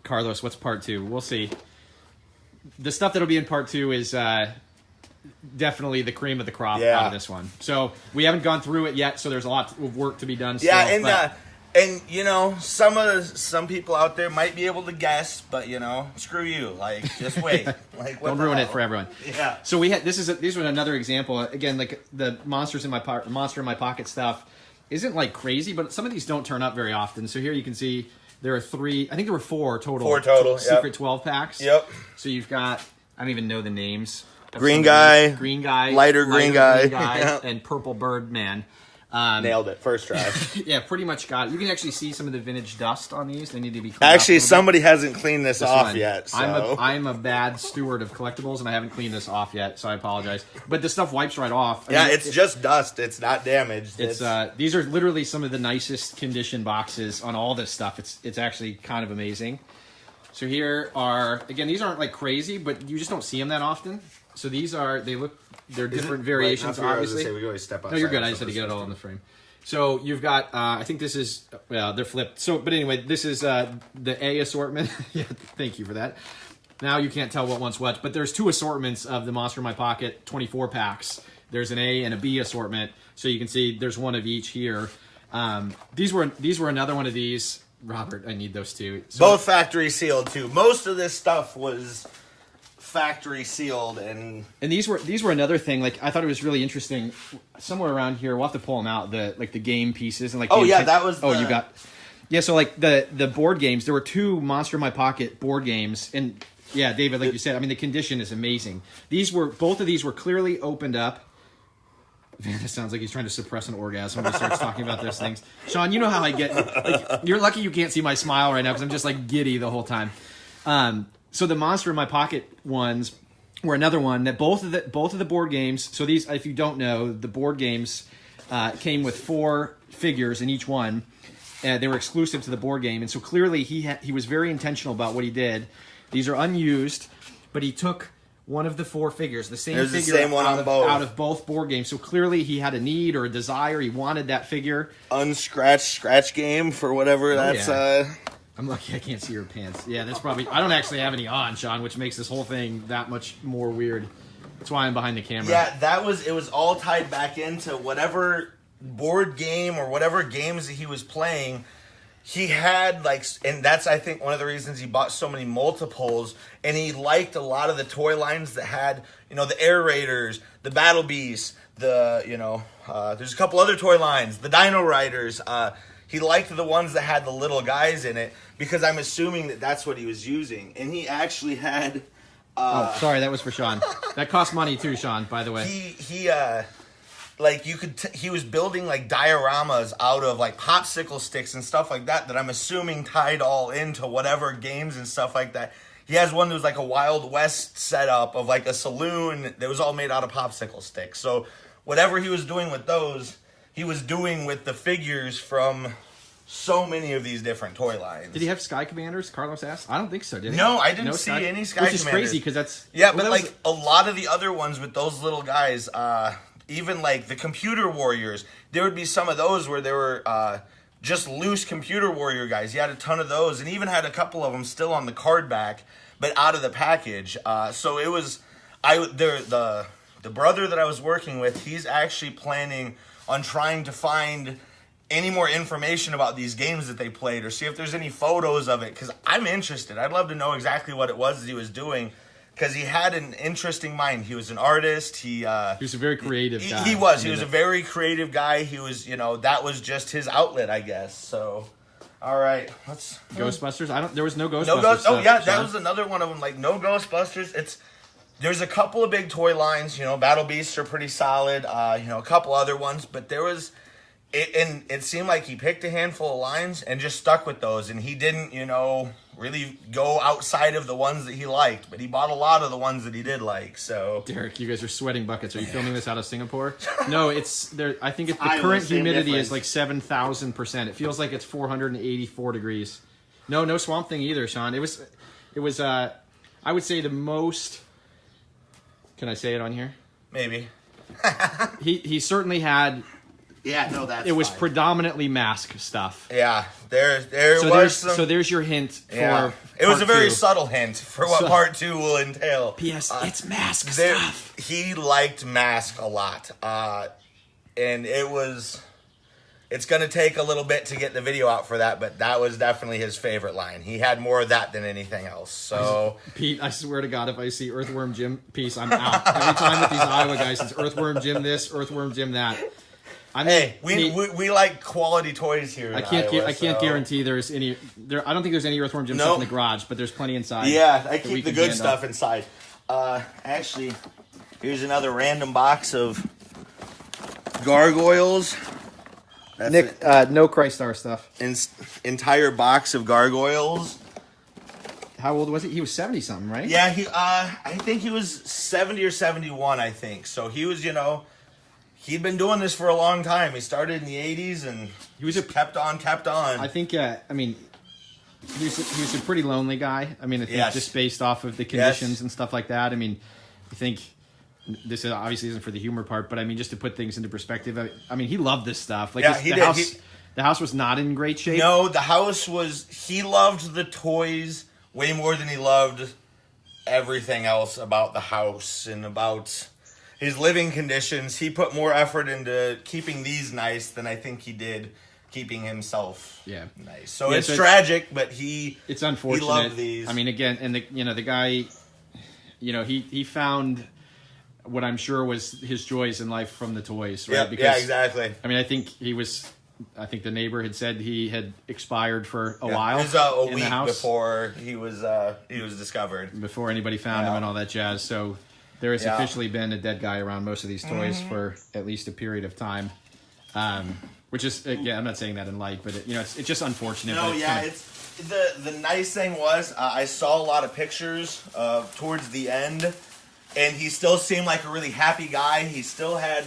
Carlos, what's part 2? We'll see. The stuff that'll be in part 2 is definitely the cream of the crop out of this one. So we haven't gone through it yet, so there's a lot of work to be done still. Yeah, and you know, some people out there might be able to guess, but you know, screw you. Like, just wait. Like, don't ruin it for everyone. Yeah. So we had these were another example. Again, like the monster in my pocket stuff isn't like crazy, but some of these don't turn up very often. So here you can see there are 3. I think there were 4 total. 4 total. Secret 12 packs. Yep. So you've got, I don't even know the names. Green guy, lighter green guy, Yep. and purple bird man. Nailed it, first try. Yeah, pretty much got it. You can actually see some of the vintage dust on these. They need to be cleaned Actually, up somebody hasn't cleaned this off yet. So. I'm a bad steward of collectibles, and I haven't cleaned this off yet, so I apologize. But the stuff wipes right off. I mean, it's just dust. It's not damaged. These are literally some of the nicest condition boxes on all this stuff. It's actually kind of amazing. So here are, again, these aren't like crazy, but you just don't see them that often. So they're different variations, obviously. We always step outside. No, you're good. I just had to get it all in the frame. So you've got, I think this is, well, they're flipped. So, but anyway, this is the A assortment. Yeah, thank you for that. Now you can't tell what one's what, but there's 2 assortments of the Monster in My Pocket 24 packs. There's an A and a B assortment. So you can see there's one of each here. These were another one of these. Robert, I need those 2. So, both factory sealed too. Most of this stuff was factory sealed, and these were another thing. Like, I thought it was really interesting. Somewhere around here, we'll have to pull them out. The game pieces and like. That was. You got. Yeah, so like the board games. There were 2 Monster in My Pocket board games, and yeah, David, like you said, I mean the condition is amazing. Both of these were clearly opened up. Man, this sounds like he's trying to suppress an orgasm when he starts talking about those things. Sean, you know how I get. Like, you're lucky you can't see my smile right now because I'm just like giddy the whole time. So the Monster in My Pocket ones were another one that both of the board games. So these, if you don't know, the board games came with 4 figures in each one. They were exclusive to the board game, and so clearly he was very intentional about what he did. These are unused, but he took one of the 4 figures, the same one out of both board games. So clearly he had a need or a desire. He wanted that figure. Unscratched scratch game for whatever that's. Yeah. I'm lucky I can't see your pants. Yeah, that's probably. I don't actually have any on, Sean, which makes this whole thing that much more weird. That's why I'm behind the camera. Yeah, it was all tied back into whatever board game or whatever games that he was playing. He had and that's I think one of the reasons he bought so many multiples, and he liked a lot of the toy lines that had, you know, the Air Raiders, the Battle Beasts, there's a couple other toy lines, the Dino Riders. He liked the ones that had the little guys in it because I'm assuming that that's what he was using, and he actually had. Oh, sorry, that was for Sean. That cost money too, Sean. By the way, he was building like dioramas out of like popsicle sticks and stuff like that I'm assuming tied all into whatever games and stuff like that. He has one that was like a Wild West setup of like a saloon that was all made out of popsicle sticks. So whatever he was doing with those, he was doing with the figures from so many of these different toy lines. Did he have Sky Commanders? Carlos asked. I don't think so. Did he? No, I didn't see any Sky Commanders. Which is crazy because that's a lot of the other ones with those little guys. Even like the Computer Warriors, there would be some of those where there were just loose Computer Warrior guys. He had a ton of those, and even had a couple of them still on the card back, but out of the package. So it was, the brother that I was working with, he's actually planning on trying to find any more information about these games that they played, or see if there's any photos of it, because I'm interested. I'd love to know exactly what it was that he was doing. Because he had an interesting mind. He was an artist. He was a very creative guy. He was a very creative guy. He was, that was just his outlet, I guess. So, all right, let's Ghostbusters. There was no Ghostbusters. That was another one of them. Like no Ghostbusters. There's a couple of big toy lines. Battle Beasts are pretty solid. A couple other ones, but there was. It seemed like he picked a handful of lines and just stuck with those, and he didn't, really go outside of the ones that he liked, but he bought a lot of the ones that he did like. So, Derek, you guys are sweating buckets. Are you filming this out of Singapore? No, it's there. I think the current humidity is like 7,000%. It feels like it's 484 degrees. No Swamp Thing either, Sean. It was. I would say the most Can I say it on here? Maybe. He certainly had. Yeah, no, that's It was fine. predominantly M.A.S.K stuff. Yeah, there was some... So there's your hint for It was a very two. subtle hint for what part 2 will entail. P.S. It's M.A.S.K stuff. He liked M.A.S.K a lot. And it's going to take a little bit to get the video out for that, but that was definitely his favorite line. He had more of that than anything else. So Pete, I swear to God, if I see Earthworm Jim piece, I'm out. Every time with these Iowa guys, it's Earthworm Jim this, Earthworm Jim that. I mean, we like quality toys here. I can't guarantee there's any. I don't think there's any Earthworm Jim stuff in the garage, but there's plenty inside. Yeah, I keep the good stuff inside. Actually, here's another random box of gargoyles. That's Nick, no Christar stuff. Entire box of gargoyles. How old was he? He was 70 something, right? Yeah, I think he was 70 or 71. I think so. He was, he'd been doing this for a long time. He started in the 80s and he was kept on. I think, he was a pretty lonely guy. I mean, I think just based off of the conditions and stuff like that. I mean, I think this obviously isn't for the humor part, but I mean, just to put things into perspective, I mean, he loved this stuff. Like, the house was not in great shape. No, the house was, he loved the toys way more than he loved everything else about the house and about his living conditions. He put more effort into keeping these nice than I think he did keeping himself nice. So it's tragic, but it's unfortunate. He loved these. I mean, again, and the guy, he found what I'm sure was his joys in life from the toys, right? Yeah, exactly. I mean, I think the neighbor had said he had expired for a while. It was a week before he was discovered. Before anybody found him and all that jazz. So there has officially been a dead guy around most of these toys for at least a period of time. Which is, I'm not saying that in light, but it's just unfortunate. No, it's the nice thing was I saw a lot of pictures towards the end, and he still seemed like a really happy guy. He still had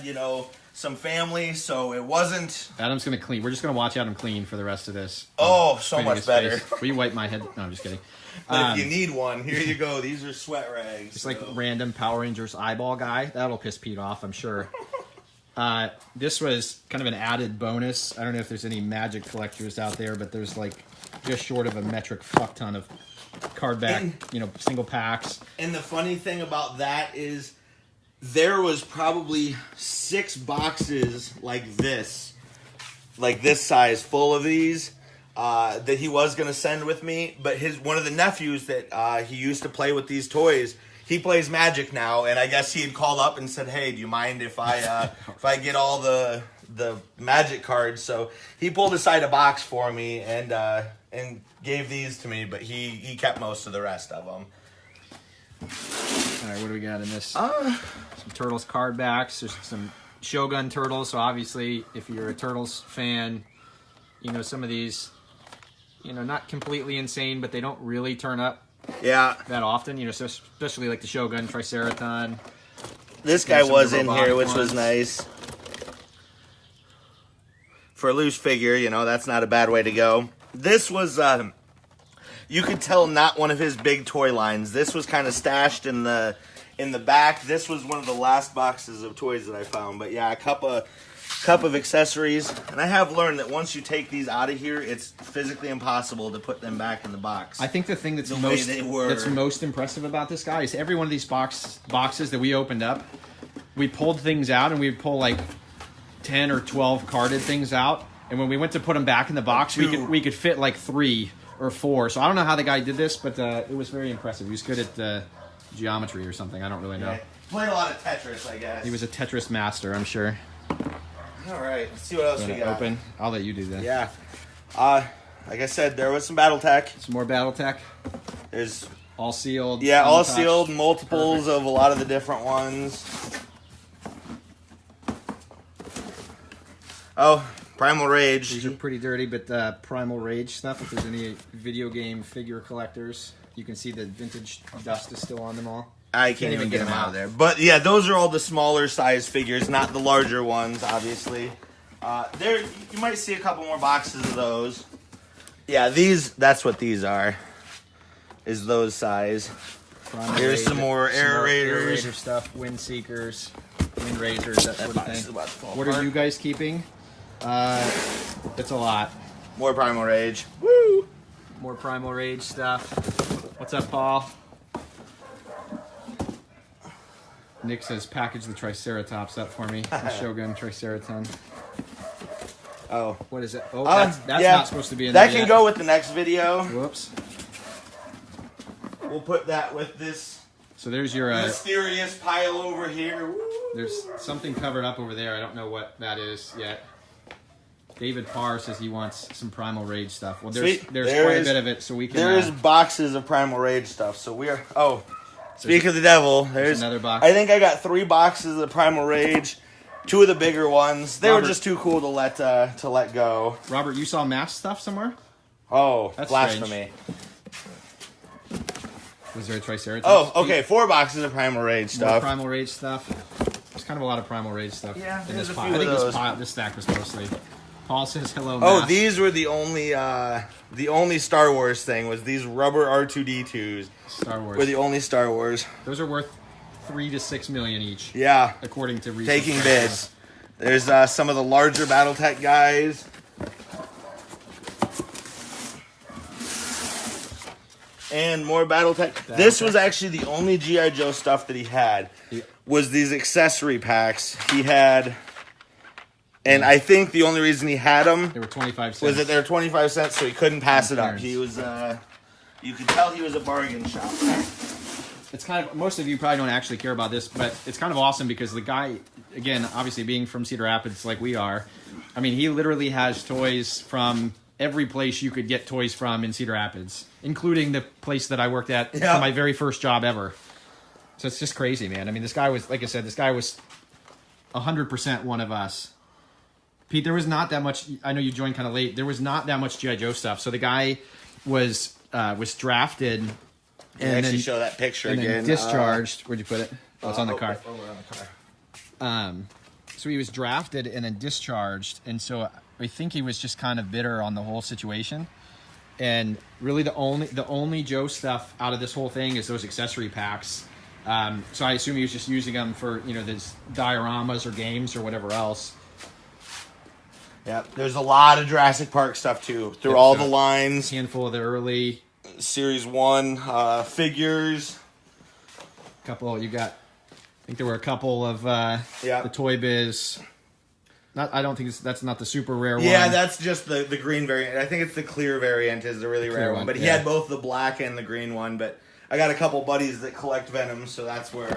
some family, so it wasn't. Adam's gonna clean. We're just gonna watch Adam clean for the rest of this. Oh, so much better. Will you wipe my head? No, I'm just kidding. But if you need one, here you go. These are sweat rags. It's like random Power Rangers eyeball guy. That'll piss Pete off, I'm sure. This was kind of an added bonus. I don't know if there's any Magic collectors out there, but there's like just short of a metric fuck ton of card back, single packs. And the funny thing about that is there was probably 6 boxes like this size full of these that he was going to send with me. But one of the nephews that he used to play with these toys, he plays Magic now, and I guess he had called up and said, "Hey, do you mind if I get all the Magic cards?" So he pulled aside a box for me and gave these to me, but he kept most of the rest of them. All right, what do we got in this? Some Turtles card backs. There's some Shogun Turtles. So obviously, if you're a Turtles fan, some of these, not completely insane, but they don't really turn up. Yeah, that often, so especially like the Shogun Triceraton. This guy was in here, which was nice. For a loose figure, that's not a bad way to go. This was, you could tell not one of his big toy lines. This was kind of stashed in the back. This was one of the last boxes of toys that I found. But yeah, a cup of accessories. And I have learned that once you take these out of here, it's physically impossible to put them back in the box. I think the thing that's most impressive about this guy is every one of these boxes that we opened up, we pulled things out and we'd pull like 10 or 12 carded things out. And when we went to put them back in the box, we could fit like 3 or 4. So I don't know how the guy did this, but it was very impressive. He was good at geometry or something. I don't really know. Yeah. Played a lot of Tetris, I guess. He was a Tetris master, I'm sure. All right, let's see what else we got. Open. I'll let you do that. Yeah. Like I said, there was some BattleTech. Some more BattleTech. There's all sealed. Yeah, all sealed. Multiples of a lot of the different ones. Oh, Primal Rage. These are pretty dirty, but Primal Rage stuff. If there's any video game figure collectors, you can see the vintage dust is still on them all. I can't even get them out of there. But yeah, those are all the smaller size figures, not the larger ones, obviously. You might see a couple more boxes of those. Yeah, that's what these are, is those size. Here's some more aerators. Aerator stuff, wind seekers, wind razors, that sort of thing. What are you guys keeping? It's a lot. More Primal Rage. Woo! More Primal Rage stuff. What's up, Paul? Nick says, package the Triceratops up for me. The Shogun Triceraton. Oh. What is it? Oh, that's yeah. not supposed to be in there That can yet. go with the next video. Whoops. We'll put that with this So there's your... mysterious pile over here. Woo! There's something covered up over there. I don't know what that is yet. David Parr says he wants some Primal Rage stuff. Well, there's quite a bit of it, so we can... There's boxes of Primal Rage stuff, so we are... Oh, speak of the devil. There's another box. I think I got 3 boxes of Primal Rage. 2 of the bigger ones. They were just too cool to let go. Robert, you saw M.A.S.K stuff somewhere? Oh, That's blasphemy. Was there a Triceratops? Oh, okay. 4 boxes of Primal Rage More stuff. Primal Rage stuff. There's kind of a lot of Primal Rage stuff Yeah, in this there's a pile. few I think of those. this stack was mostly. Paul says hello, Oh, M.A.S.K. these were the only Star Wars thing was these rubber R2D2s. Star Wars. Were the only Star Wars. Those are worth $3 to $6 million each. Yeah. According to recent Taking prices. bids. There's some of the larger BattleTech guys. And more BattleTech. This was actually the only G.I. Joe stuff that he had. Was these accessory packs. He had... And I think the only reason he had them... They were 25 cents. Was that they were 25 cents, so he couldn't pass it up. Clearance. He was... you could tell he was a bargain shop. It's kind of, most of you probably don't actually care about this, but it's kind of awesome because the guy, again, obviously being from Cedar Rapids like we are, I mean, he literally has toys from every place you could get toys from in Cedar Rapids, including the place that I worked at for my very first job ever. So it's just crazy, man. I mean, this guy was, like I said, this guy was 100% one of us. Pete, there was not that much, I know you joined kind of late, there was not that much G.I. Joe stuff. So the guy was drafted... And actually show that picture and again. Then discharged. Where'd you put it? Oh, it's on the car. Over on the car. So he was drafted and then discharged, and so I think he was just kind of bitter on the whole situation. And really, the only Joe stuff out of this whole thing is those accessory packs. So I assume he was just using them for these dioramas or games or whatever else. Yeah, there's a lot of Jurassic Park stuff too through all the lines. Handful of the early. Series 1 figures. Couple you got. I think there were a couple of the Toy Biz. I don't think that's not the super rare one. Yeah, that's just the green variant. I think it's the clear variant is the really rare one. But he had both the black and the green one. But I got a couple buddies that collect Venom, so that's where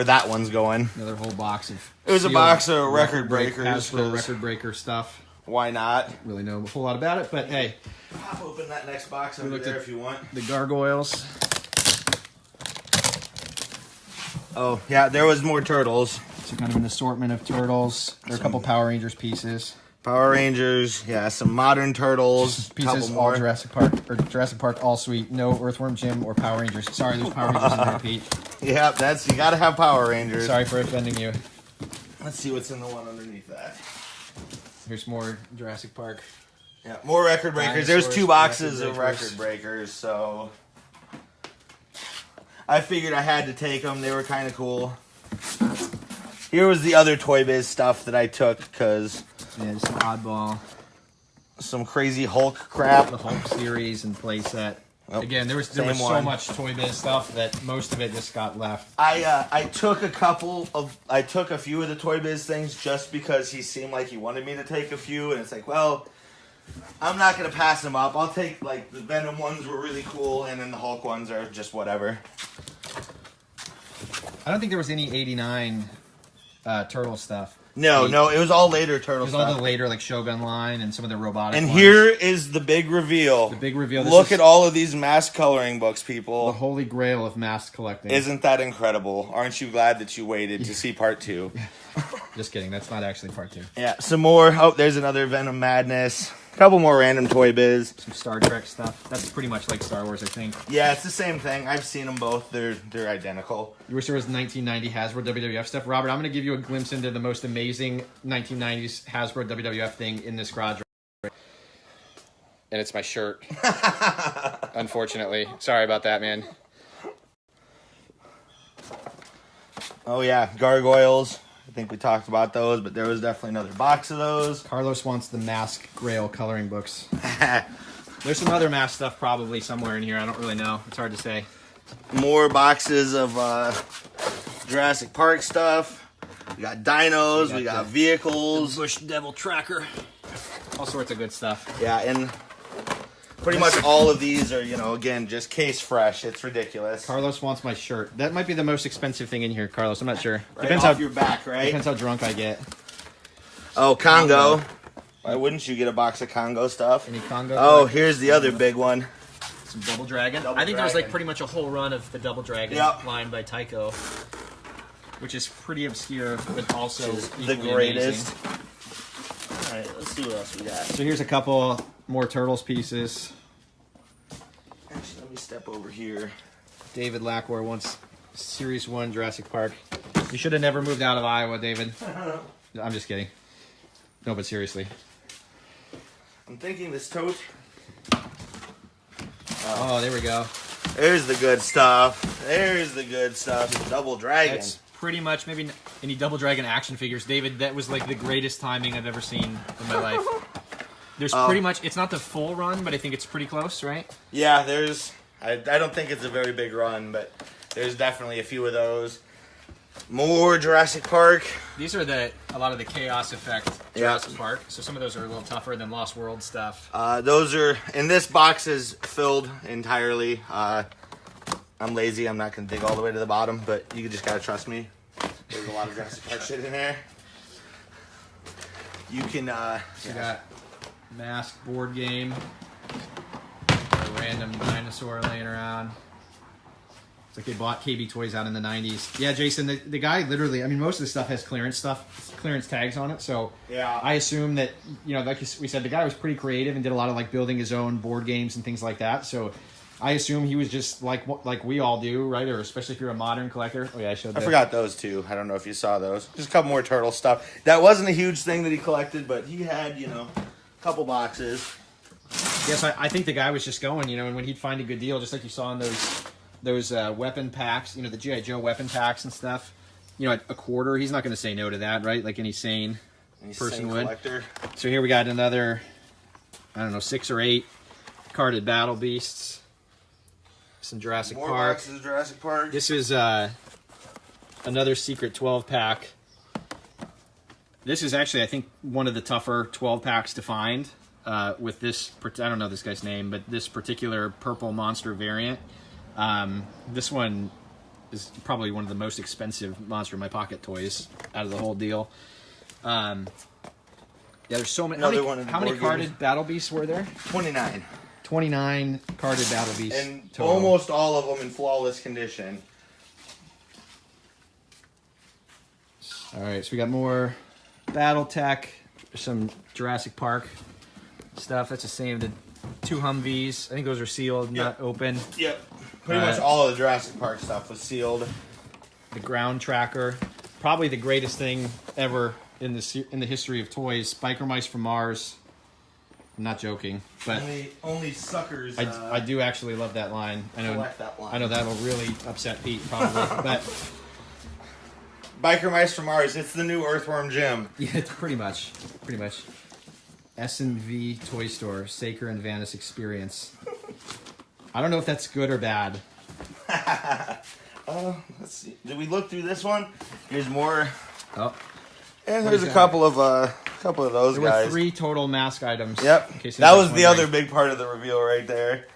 that one's going. Another whole box of. It was a box of record breakers. Hasbro record breaker stuff. Why not? Really know a whole lot about it, but hey. Pop open that next box over there if you want. The gargoyles. Oh, yeah, there was more turtles. So kind of an assortment of turtles. There are a couple Power Rangers pieces. Power Rangers, yeah, some modern turtles. Pieces, all Jurassic Park, or Jurassic Park All Suite. No Earthworm Jim or Power Rangers. Sorry, there's Power Rangers in there, Pete. Yeah, you gotta have Power Rangers. Sorry for offending you. Let's see what's in the one underneath that. Here's more Jurassic Park. Yeah, more record breakers. There's 2 boxes of record breakers, so I figured I had to take them. They were kind of cool. Here was the other Toy Biz stuff that I took because just an oddball, some crazy Hulk crap. The Hulk series and playset. Oh, again, there was so much Toy Biz stuff that most of it just got left. I took a few of the Toy Biz things just because he seemed like he wanted me to take a few, and it's like, well, I'm not gonna pass them up. I'll take the Venom ones were really cool, and then the Hulk ones are just whatever. I don't think there was any '89 turtle stuff. No, it was all later turtle stuff. All the later Shogun line and some of the robotic And ones. here is the big reveal. The big reveal. Look at all of these M.A.S.K coloring books, people. The holy grail of M.A.S.K collecting. Isn't that incredible? Aren't you glad that you waited to see part 2? Just kidding. That's not actually part 2. Yeah, some more. Oh, there's another Venom Madness. A couple more random Toy Biz. Some Star Trek stuff. That's pretty much like Star Wars, I think. Yeah, it's the same thing. I've seen them both. They're identical. You wish there was 1990 Hasbro WWF stuff. Robert, I'm going to give you a glimpse into the most amazing 1990s Hasbro WWF thing in this garage. And it's my shirt. Unfortunately. Sorry about that, man. Oh yeah, gargoyles. I think we talked about those, but there was definitely another box of those. Carlos wants the Mask Grail coloring books. There's some other Mask stuff probably somewhere in here. I don't really know. It's hard to say. More boxes of Jurassic Park stuff. We got dinos. We got vehicles. Bush Devil Tracker. All sorts of good stuff. Yeah, and pretty much all of these are, you know, again, just case fresh. It's ridiculous. Carlos wants my shirt. That might be the most expensive thing in here, Carlos. I'm not sure. Right Depends off how your back, right? Depends how drunk I get. Oh, Congo. Why wouldn't you get a box of Congo stuff? Any Congo? Oh, here's the other big one. Some Double Dragon. Double I think there's like Dragon. pretty much a whole run of the Double Dragon line by Tycho, which is pretty obscure, but also the equally greatest. amazing. All right, let's see what else we got. So here's a couple more Turtles pieces. Actually, let me step over here. David Lackwar wants Series 1 Jurassic Park. You should have never moved out of Iowa, David. I'm just kidding. No, but seriously. I'm thinking this tote. Oh, there we go. There's the good stuff. There's the good stuff. Double Dragon. That's pretty much maybe any Double Dragon action figures. David, that was like the greatest timing I've ever seen in my life. There's pretty much, it's not the full run, but I think it's pretty close, right? Yeah, there's, I don't think it's a very big run, but there's definitely a few of those. More Jurassic Park. These are a lot of the Chaos Effect Jurassic Park. So some of those are a little tougher than Lost World stuff. Those are, and this box is filled entirely. I'm lazy, I'm not going to dig all the way to the bottom, but you just got to trust me. There's a lot of Jurassic Park shit in there. You can, So you got Mask board game. A random dinosaur laying around. It's like they bought KB Toys out in the 90s. Yeah, Jason, the guy literally, I mean, most of the stuff has clearance tags on it. So yeah. I assume that, you know, like we said, the guy was pretty creative and did a lot of like building his own board games and things like that. So I assume he was just like we all do, right? Or especially if you're a modern collector. Oh yeah, I forgot those two. I don't know if you saw those. Just a couple more turtle stuff. That wasn't a huge thing that he collected, but he had, you know, a couple boxes. Yes, I think the guy was just going, you know, and when he'd find a good deal, just like you saw in those weapon packs, you know, the G.I. Joe weapon packs and stuff, you know, at a quarter, he's not going to say no to that, right? Like any sane person would. Collector. So here we got another, I don't know, 6 or 8 carded Battle Beasts. Some Jurassic More Park. boxes of Jurassic Park. This is another secret 12-pack. This is actually, I think, one of the tougher 12-packs to find. With this, I don't know this guy's name, but this particular purple monster variant. This one is probably one of the most expensive Monster in My Pocket toys out of the whole deal. Yeah, there's so many. How many carded Battle Beasts were there? 29. 29 carded Battle Beasts. And total. almost all of them in flawless condition. All right, so we got more BattleTech, some Jurassic Park stuff. That's the same. The 2 Humvees. I think those are sealed, not open. Yep. Pretty much all of the Jurassic Park stuff was sealed. The ground tracker, probably the greatest thing ever in the history of toys. Biker Mice from Mars. I'm not joking, but only suckers. I do actually love that line. I know collect that line. I know that'll really upset Pete probably, but Biker Mice from Mars. It's the new Earthworm Jim. yeah, it's pretty much. S&V Toy Store, Saker and Vanis Experience. I don't know if that's good or bad. Let's see. Did we look through this one? Here's more. Oh, And there's a couple of those there guys. were 3 total Mask items. Yep. In case That was anybody's the other wondering. big part of the reveal right there.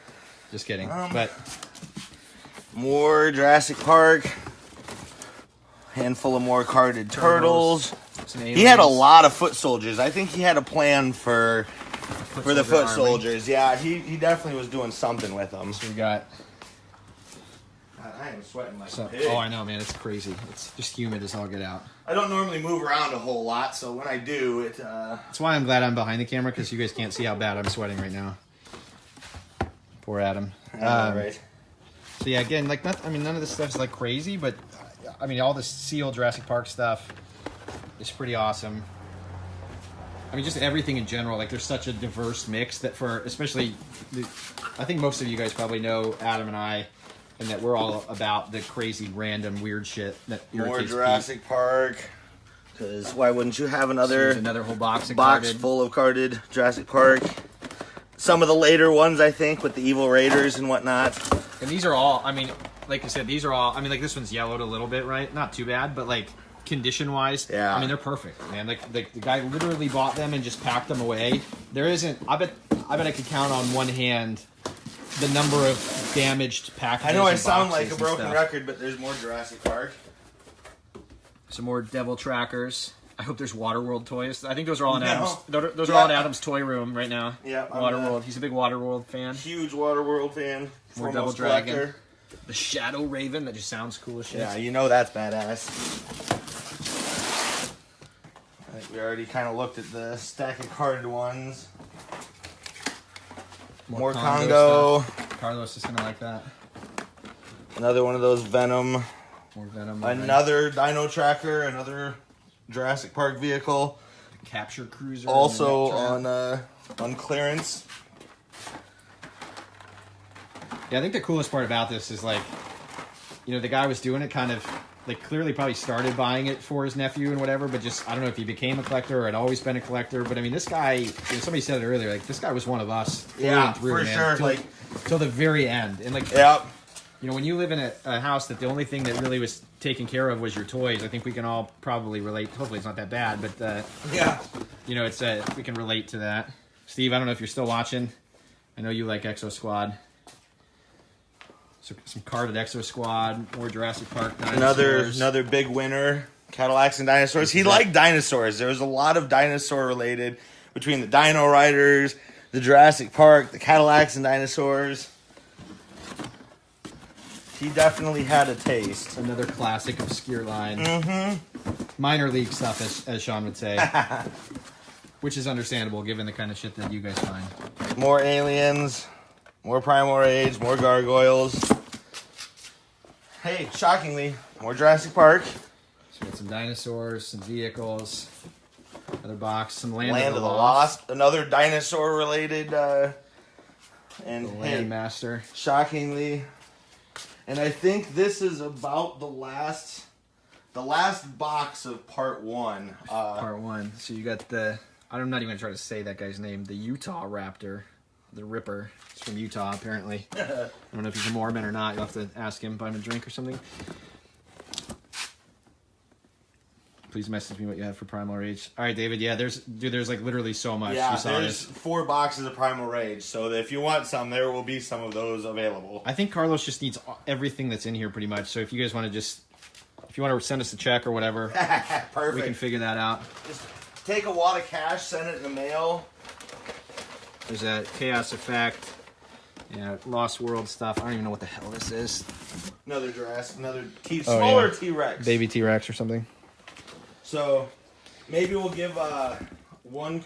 Just kidding. But More Jurassic Park. Handful of more carded turtles. He had a lot of foot soldiers. I think he had a plan for the foot soldiers. Yeah, he definitely was doing something with them. So we got. I am sweating like So, a pig. oh, I know, man. It's crazy. It's just humid as all get out. I don't normally move around a whole lot, so when I do, it. That's why I'm glad I'm behind the camera, because you guys can't see how bad I'm sweating right now. Poor Adam. Right. So yeah, again, like none of this stuff's like crazy, but I mean, all the sealed Jurassic Park stuff is pretty awesome. I mean, just everything in general. Like, there's such a diverse mix that for especially, I think most of you guys probably know Adam and I. and that we're all about the crazy, random, weird shit that More irritates Jurassic Park. Because why wouldn't you have another whole box of box carded. full of carded Jurassic Park? Some of the later ones, I think, with the Evil Raiders and whatnot. And these are all, I mean, like I said, these are all, I mean, like this one's yellowed a little bit, right? Not too bad, but like condition-wise, yeah. I mean, they're perfect, man. Like the guy literally bought them and just packed them away. There isn't, I bet I could count on one hand the number of damaged packages. I know I and sound boxes like a and broken stuff. record, but there's more Jurassic Park. Some more Devil Trackers. I hope there's Waterworld toys. I think those are all in No. Adam's. Those are all in Adam's toy room right now. Yeah, Waterworld. He's a big Waterworld fan. Huge Waterworld fan. More Double Dragon. The Shadow Raven. That just sounds cool as shit. Yeah, you know that's badass. I think we already kind of looked at the stack of carded ones. More Congo. Carlos is gonna like that. Another one of those Venom. More Venom. Another Dino Tracker. Another Jurassic Park vehicle. The Capture Cruiser. Also on clearance. Yeah, I think the coolest part about this is like, you know, the guy was doing it kind of like clearly probably started buying it for his nephew and whatever, but just I don't know if he became a collector or had always been a collector. But I mean, this guy, you know, somebody said it earlier, like this guy was one of us. Yeah, through, for man, sure. Till the very end, and like, Yep. you know, when you live in a house that the only thing that really was taken care of was your toys, I think we can all probably relate. Hopefully, it's not that bad, but Yeah. you know, it's we can relate to that. Steve, I don't know if you're still watching. I know you like Exo Squad. So some carded Exo Squad, more Jurassic Park dinosaurs. Another big winner, Cadillacs and dinosaurs. He liked dinosaurs. There was a lot of dinosaur related between the Dino Riders, the Jurassic Park, the Cadillacs and dinosaurs. He definitely had a taste. Another classic obscure line. Mm-hmm. Minor league stuff, as Sean would say. Which is understandable given the kind of shit that you guys find. More aliens, more Primal Rage, more gargoyles. Hey, shockingly, more Jurassic Park. So we got some dinosaurs, some vehicles, another box, some Land of the Lost. Another dinosaur related and the Landmaster. Shockingly. And I think this is about the last box of part one. Part one. So you got I'm not even going to try to say that guy's name. The Utah Raptor. The Ripper. It's from Utah, apparently. I don't know if he's a Mormon or not. You'll have to ask him, buy him a drink or something. Please message me what you have for Primal Rage. All right, David. Yeah, there's like literally so much. Yeah, you saw there's this. 4 boxes of Primal Rage. So if you want some, there will be some of those available. I think Carlos just needs everything that's in here pretty much. So if you guys want to if you want to send us a check or whatever, Perfect. we can figure that out. Just take a wad of cash, send it in the mail. There's that Chaos Effect. Yeah, Lost World stuff. I don't even know what the hell this is. Another Jurassic, smaller yeah. T-Rex. Baby T-Rex or something. So maybe we'll give one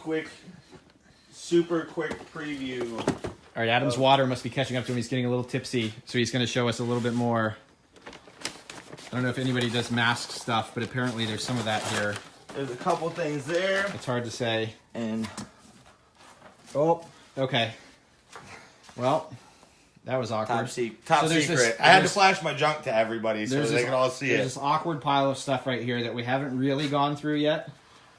super quick preview. All right, Adam's water must be catching up to him. He's getting a little tipsy, so he's going to show us a little bit more. I don't know if anybody does mask stuff, but apparently there's some of that here. There's a couple things there. It's hard to say. And oh, okay. Well, that was awkward. top So secret. there's I had to flash my junk to everybody so they can all see it. There's this awkward pile of stuff right here that we haven't really gone through yet.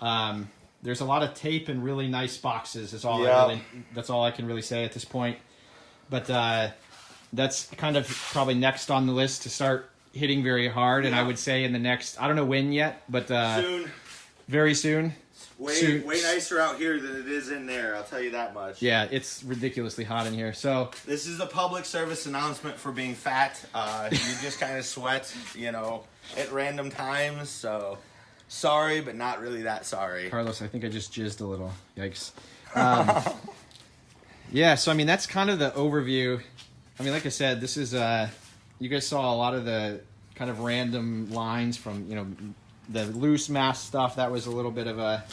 There's a lot of tape and really nice boxes. That's all I can really say at this point. But that's kind of probably next on the list to start hitting very hard. And I would say in the next, I don't know when yet, but soon. Very soon. Way nicer out here than it is in there, I'll tell you that much. Yeah, it's ridiculously hot in here. So this is a public service announcement for being fat. You just kind of sweat, at random times. So sorry, but not really that sorry. Carlos, I think I just jizzed a little. Yikes. Yeah, so I mean that's kind of the overview. I mean, like I said, this is you guys saw a lot of the kind of random lines from the loose mask stuff. That was a little bit of a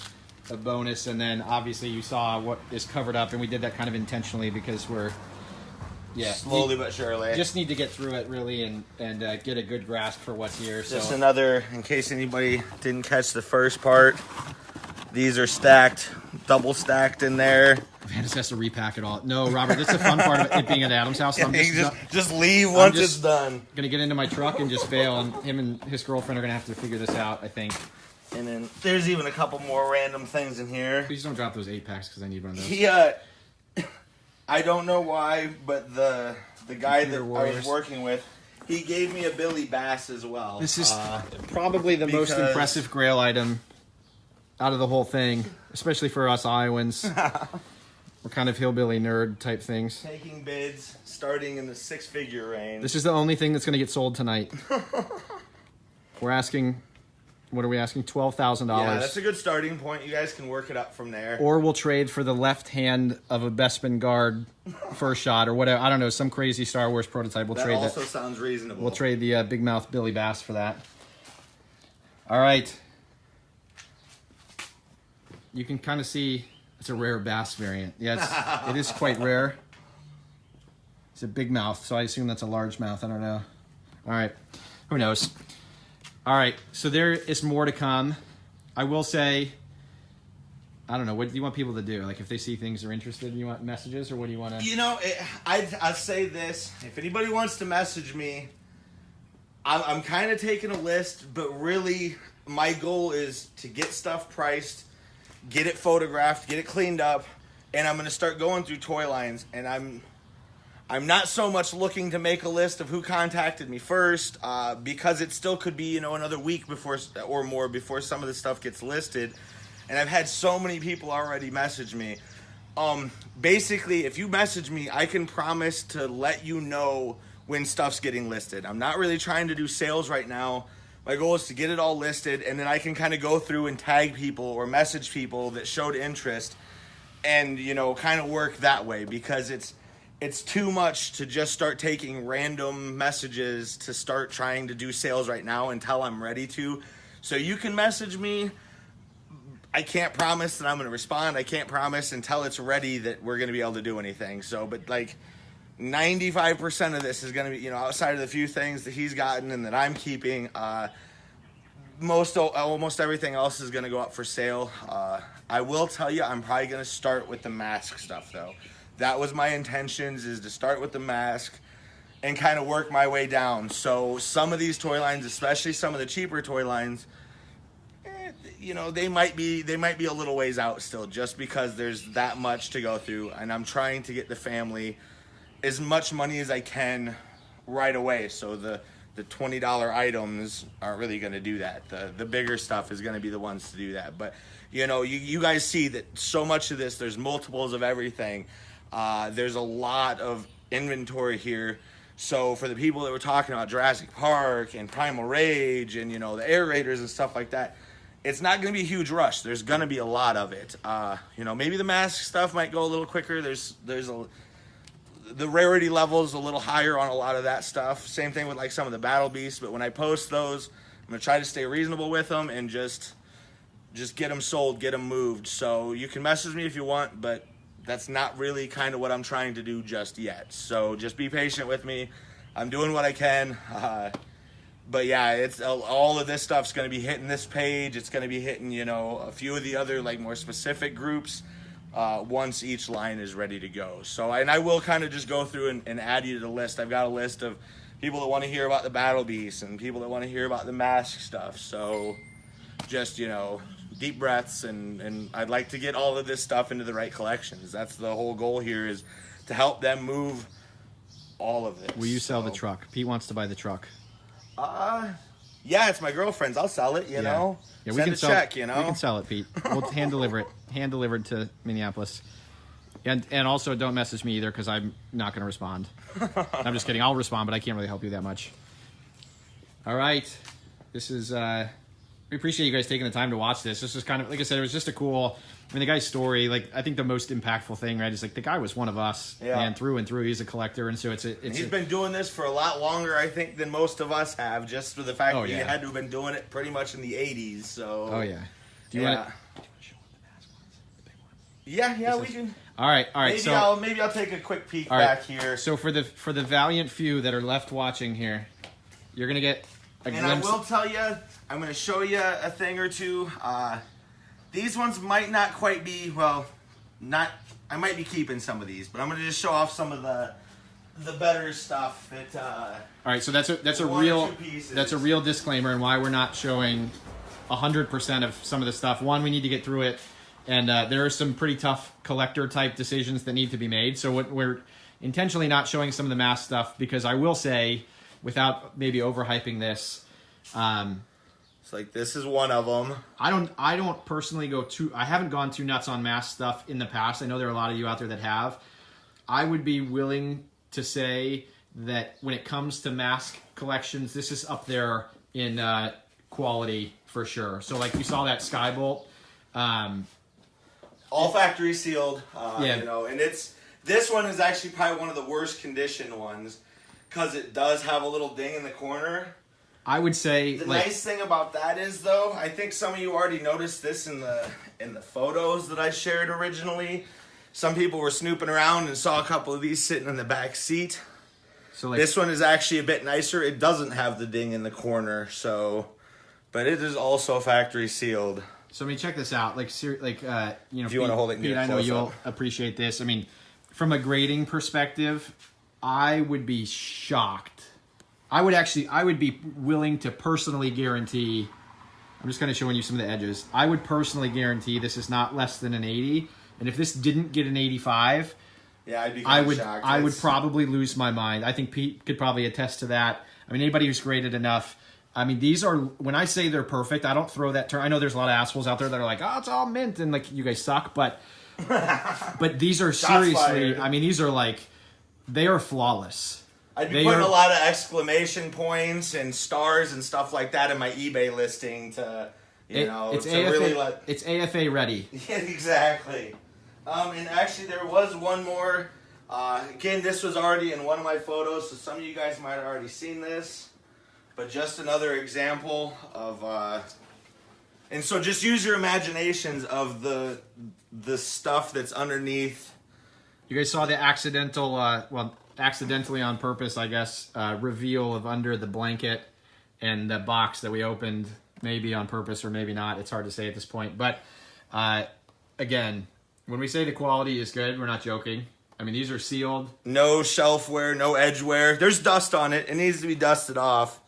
bonus, and then obviously you saw what is covered up, and we did that kind of intentionally because we're slowly but surely just need to get through it really and get a good grasp for what's here. Just another, in case anybody didn't catch the first part, these are stacked, double stacked in there. Vanessa has to repack it all. No, Robert, that's the fun part of it being at Adam's house. I'm just leave once it's done. Gonna get into my truck and just fail, and him and his girlfriend are gonna have to figure this out, I think. And then there's even a couple more random things in here. Please don't drop those 8-packs because I need one of those. He, I don't know why, but the guy that I was working with, he gave me a Billy Bass as well. This is probably the most impressive Grail item out of the whole thing, especially for us Iowans. We're kind of hillbilly nerd type things. Taking bids, starting in the 6-figure range. This is the only thing that's going to get sold tonight. We're asking, what are we asking? $12,000. Yeah, that's a good starting point. You guys can work it up from there. Or we'll trade for the left hand of a Bespin guard first shot or whatever. I don't know, some crazy Star Wars prototype. We'll trade that. Also sounds reasonable. We'll trade the big mouth Billy Bass for that. All right. You can kind of see it's a rare bass variant. Yeah, it is quite rare. It's a big mouth, so I assume that's a large mouth. I don't know. All right. Who knows? All right. So there is more to come. I will say, I don't know. What do you want people to do? Like, if they see things they're interested in, you want messages, or what do you want to... You know, I'd say this. If anybody wants to message me, I'm kind of taking a list, but really my goal is to get stuff priced, get it photographed, get it cleaned up, and I'm going to start going through toy lines. And I'm not so much looking to make a list of who contacted me first, because it still could be, another week before or more before some of the stuff gets listed. And I've had so many people already message me. Basically, if you message me, I can promise to let you know when stuff's getting listed. I'm not really trying to do sales right now. My goal is to get it all listed, and then I can kind of go through and tag people or message people that showed interest and, kind of work that way, because it's too much to just start taking random messages to start trying to do sales right now until I'm ready to. So you can message me. I can't promise that I'm going to respond. I can't promise until it's ready that we're going to be able to do anything. So, but like 95% of this is going to be, outside of the few things that he's gotten and that I'm keeping, almost everything else is going to go up for sale. I will tell you, I'm probably going to start with the mask stuff though. That was my intentions, is to start with the mask and kind of work my way down. So some of these toy lines, especially some of the cheaper toy lines, they might be a little ways out still, just because there's that much to go through, and I'm trying to get the family as much money as I can right away. So the $20 items aren't really going to do that. The bigger stuff is going to be the ones to do that. But you guys see that so much of this, there's multiples of everything. There's a lot of inventory here. So for the people that were talking about Jurassic Park and Primal Rage and the Air Raiders and stuff like that, it's not going to be a huge rush. There's going to be a lot of it. Maybe the mask stuff might go a little quicker. The rarity level is a little higher on a lot of that stuff. Same thing with like some of the Battle Beasts. But when I post those, I'm going to try to stay reasonable with them and just get them sold, get them moved. So you can message me if you want, but that's not really kind of what I'm trying to do just yet. So just be patient with me. I'm doing what I can. But yeah, it's all of this stuff's going to be hitting this page. It's going to be hitting, a few of the other like more specific groups once each line is ready to go. So, and I will kind of just go through and add you to the list. I've got a list of people that want to hear about the Battle Beasts and people that want to hear about the mask stuff. So just, deep breaths, and I'd like to get all of this stuff into the right collections. That's the whole goal here, is to help them move all of this. Will you sell the truck? Pete wants to buy the truck. Yeah, it's my girlfriend's. I'll sell it, you know. Yeah, Send a check, We can sell it, Pete. We'll hand deliver it. Hand delivered to Minneapolis. And also don't message me either, because I'm not going to respond. I'm just kidding. I'll respond, but I can't really help you that much. All right. This is... we appreciate you guys taking the time to watch this. This was kind of, like I said, it was just a cool... the guy's story, I think the most impactful thing, right, is the guy was one of us, and through and through, he's a collector, and so he's been doing this for a lot longer, I think, than most of us have, just for the fact that he had to have been doing it pretty much in the 80s, so... Oh, yeah. Do you want to show him the mask ones, the big one? Yeah, we can... All right, maybe I'll take a quick peek back here. So for the valiant few that are left watching here, you're going to get a glimpse... And I will tell you, I'm going to show you a thing or two. These ones might not quite be, I I might be keeping some of these, but I'm gonna just show off some of the better stuff that. All right, so that's a one or real two pieces. that's a real disclaimer and why we're not showing 100% of some of the stuff. One, we need to get through it, and there are some pretty tough collector type decisions that need to be made. So we're intentionally not showing some of the M.A.S.K stuff because I will say, without maybe overhyping this. It's like this is one of them. I don't personally I haven't gone too nuts on M.A.S.K stuff in the past. I know there are a lot of you out there that have. I would be willing to say that when it comes to M.A.S.K collections, this is up there in quality for sure. So like you saw that Skybolt. All factory sealed. Yeah. You know, and this one is actually probably one of the worst conditioned ones because it does have a little ding in the corner. I would say the nice thing about that is, though, I think some of you already noticed this in the photos that I shared originally. Some people were snooping around and saw a couple of these sitting in the back seat. So like, this one is actually a bit nicer. It doesn't have the ding in the corner, but it is also factory sealed. So I mean, check this out. Like, you know, if you want to hold it, Pete, I know you'll appreciate this. I mean, from a grading perspective, I would be shocked. I would be willing to personally guarantee. I'm just kind of showing you some of the edges. I would personally guarantee this is not less than an 80. And if this didn't get an 85, yeah, I'd be shocked. I would probably lose my mind. I think Pete could probably attest to that. I mean, anybody who's graded enough. I mean, these are, when I say they're perfect, I don't throw that term. I know there's a lot of assholes out there that are like, oh, it's all mint, and like, you guys suck. But these are seriously, I mean, these are like, they are flawless. I'd be putting a lot of exclamation points and stars and stuff like that in my eBay listing to, it's to AFA, really let... It's AFA ready. Yeah, exactly. And actually, there was one more. Again, this was already in one of my photos, so some of you guys might have already seen this. But just another example of... and so just use your imaginations of the stuff that's underneath. You guys saw the accidentally on purpose, I guess, reveal of under the blanket and the box that we opened, maybe on purpose or maybe not. It's hard to say at this point. But again, when we say the quality is good, we're not joking. I mean, these are sealed. No shelf wear, no edge wear. There's dust on it. It needs to be dusted off.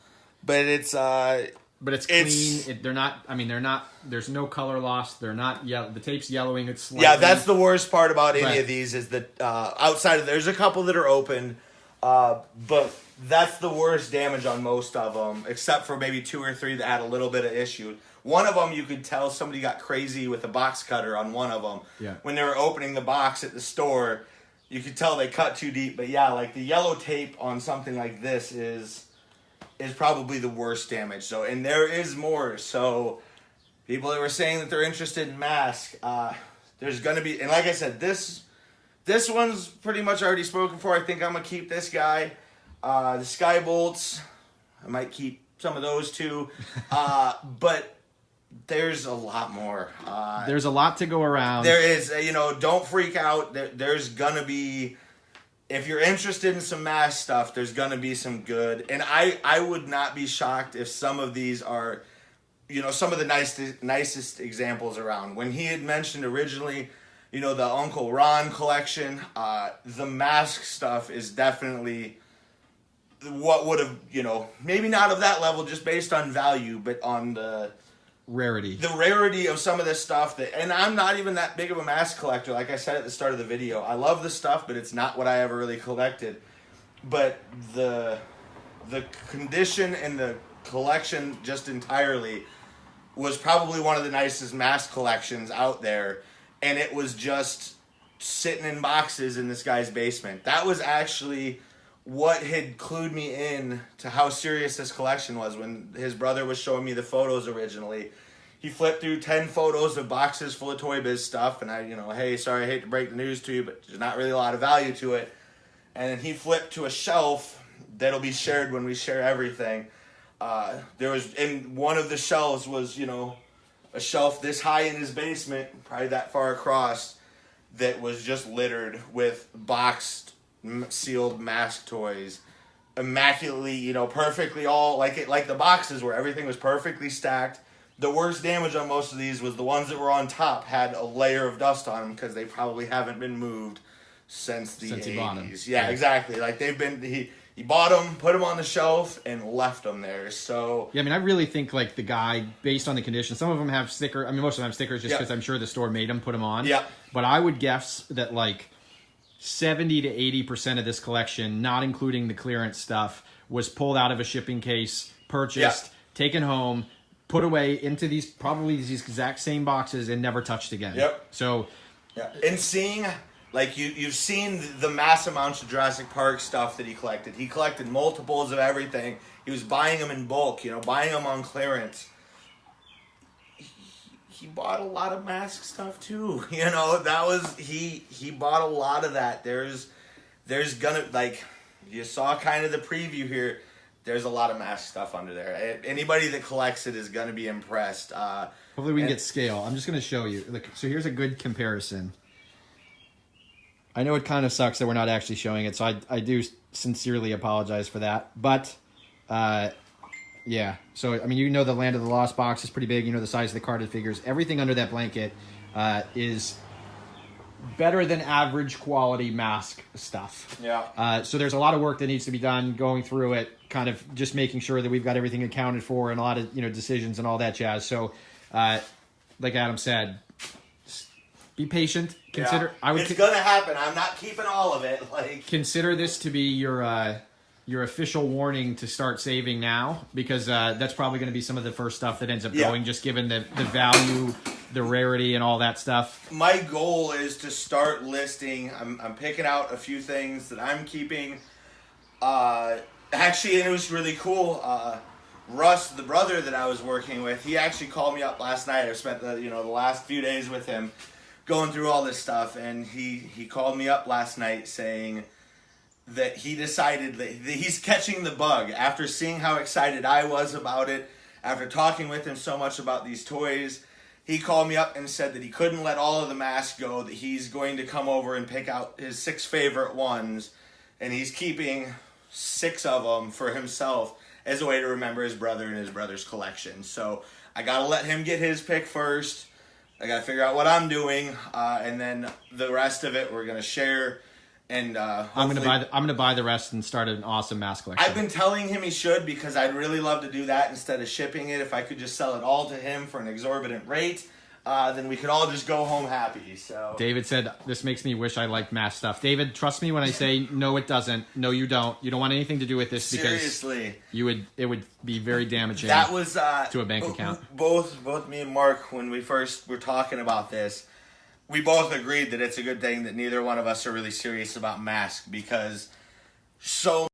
But it's clean. They're not. There's no color loss. They're not yellow. The tape's yellowing. It's slightly. Yeah, that's the worst part about any of these is that outside of there's a couple that are open, but that's the worst damage on most of them, except for maybe 2 or 3 that had a little bit of issue. One of them you could tell somebody got crazy with a box cutter on one of them. Yeah. When they were opening the box at the store, you could tell they cut too deep. But yeah, like the yellow tape on something like this is probably the worst damage. So, and there is more. So, people that were saying that they're interested in M.A.S.K, there's going to be, and like I said, this one's pretty much already spoken for. I think I'm going to keep this guy. The Skybolts, I might keep some of those too. But there's a lot more. There's a lot to go around. There is, don't freak out. There's going to be, if you're interested in some M.A.S.K stuff, there's going to be some good. And I would not be shocked if some of these are, some of the nicest examples around. When he had mentioned originally, the Uncle Ron collection, the M.A.S.K stuff is definitely what would have, maybe not of that level just based on value, but on the rarity. The rarity of some of this stuff and I'm not even that big of a M.A.S.K collector, like I said at the start of the video. I love the stuff, but it's not what I ever really collected. But the condition and the collection just entirely was probably one of the nicest M.A.S.K collections out there, and it was just sitting in boxes in this guy's basement. That was actually what had clued me in to how serious this collection was. When his brother was showing me the photos originally, he flipped through 10 photos of boxes full of Toy Biz stuff, and I, hey, sorry, I hate to break the news to you, but there's not really a lot of value to it. And then he flipped to a shelf that'll be shared when we share everything. There was, in one of the shelves was, a shelf this high in his basement, probably that far across, that was just littered with boxed, sealed M.A.S.K toys, immaculately, perfectly all like the boxes where everything was perfectly stacked, the worst damage on most of these was the ones that were on top had a layer of dust on them because they probably haven't been moved since the 80s. He bought them. Yeah, exactly. Like they've been he bought them, put them on the shelf, and left them there. So yeah, I mean, I really think like the guy, based on the condition, some of them have stickers. I mean, most of them have stickers just because I'm sure the store made them, put them on. Yeah. But I would guess that like 70 to 80% of this collection, not including the clearance stuff, was pulled out of a shipping case, purchased, taken home, put away into these exact same boxes, and never touched again. Yep. So, and seeing. Like, you've seen the mass amounts of Jurassic Park stuff that he collected. He collected multiples of everything. He was buying them in bulk, buying them on clearance. He bought a lot of M.A.S.K stuff, too. That was... He bought a lot of that. There's gonna... Like, you saw kind of the preview here. There's a lot of M.A.S.K stuff under there. Anybody that collects it is going to be impressed. Hopefully we can get scale. I'm just going to show you. Look, so here's a good comparison. I know it kind of sucks that we're not actually showing it, so I do sincerely apologize for that. But, yeah. So, I mean, the Land of the Lost box is pretty big. The size of the carded figures. Everything under that blanket is better than average quality M.A.S.K stuff. Yeah. So there's a lot of work that needs to be done going through it, kind of just making sure that we've got everything accounted for and a lot of, decisions and all that jazz. So, like Adam said, be patient. Consider. It's gonna happen. I'm not keeping all of it. Like, consider this to be your official warning to start saving now, because that's probably going to be some of the first stuff that ends up going, just given the value, the rarity, and all that stuff. My goal is to start listing. I'm picking out a few things that I'm keeping. Actually, and it was really cool. Russ, the brother that I was working with, he actually called me up last night. I spent the last few days with him, going through all this stuff, and he called me up last night saying that he decided that he's catching the bug after seeing how excited I was about it, after talking with him so much about these toys. He called me up and said that he couldn't let all of the M.A.S.K go, that he's going to come over and pick out his 6 favorite ones, and he's keeping 6 of them for himself as a way to remember his brother and his brother's collection. So I gotta let him get his pick first. I gotta figure out what I'm doing, and then the rest of it we're gonna share. And I'm gonna buy the rest and start an awesome M.A.S.K collection. I've been telling him he should, because I'd really love to do that instead of shipping it. If I could just sell it all to him for an exorbitant rate, then we could all just go home happy. So David said, "This makes me wish I liked M.A.S.K stuff." David, trust me when I say no, it doesn't. No, you don't. You don't want anything to do with this, because seriously, it would be very damaging. That was to a bank account. Both me and Mark, when we first were talking about this, we both agreed that it's a good thing that neither one of us are really serious about M.A.S.K, because so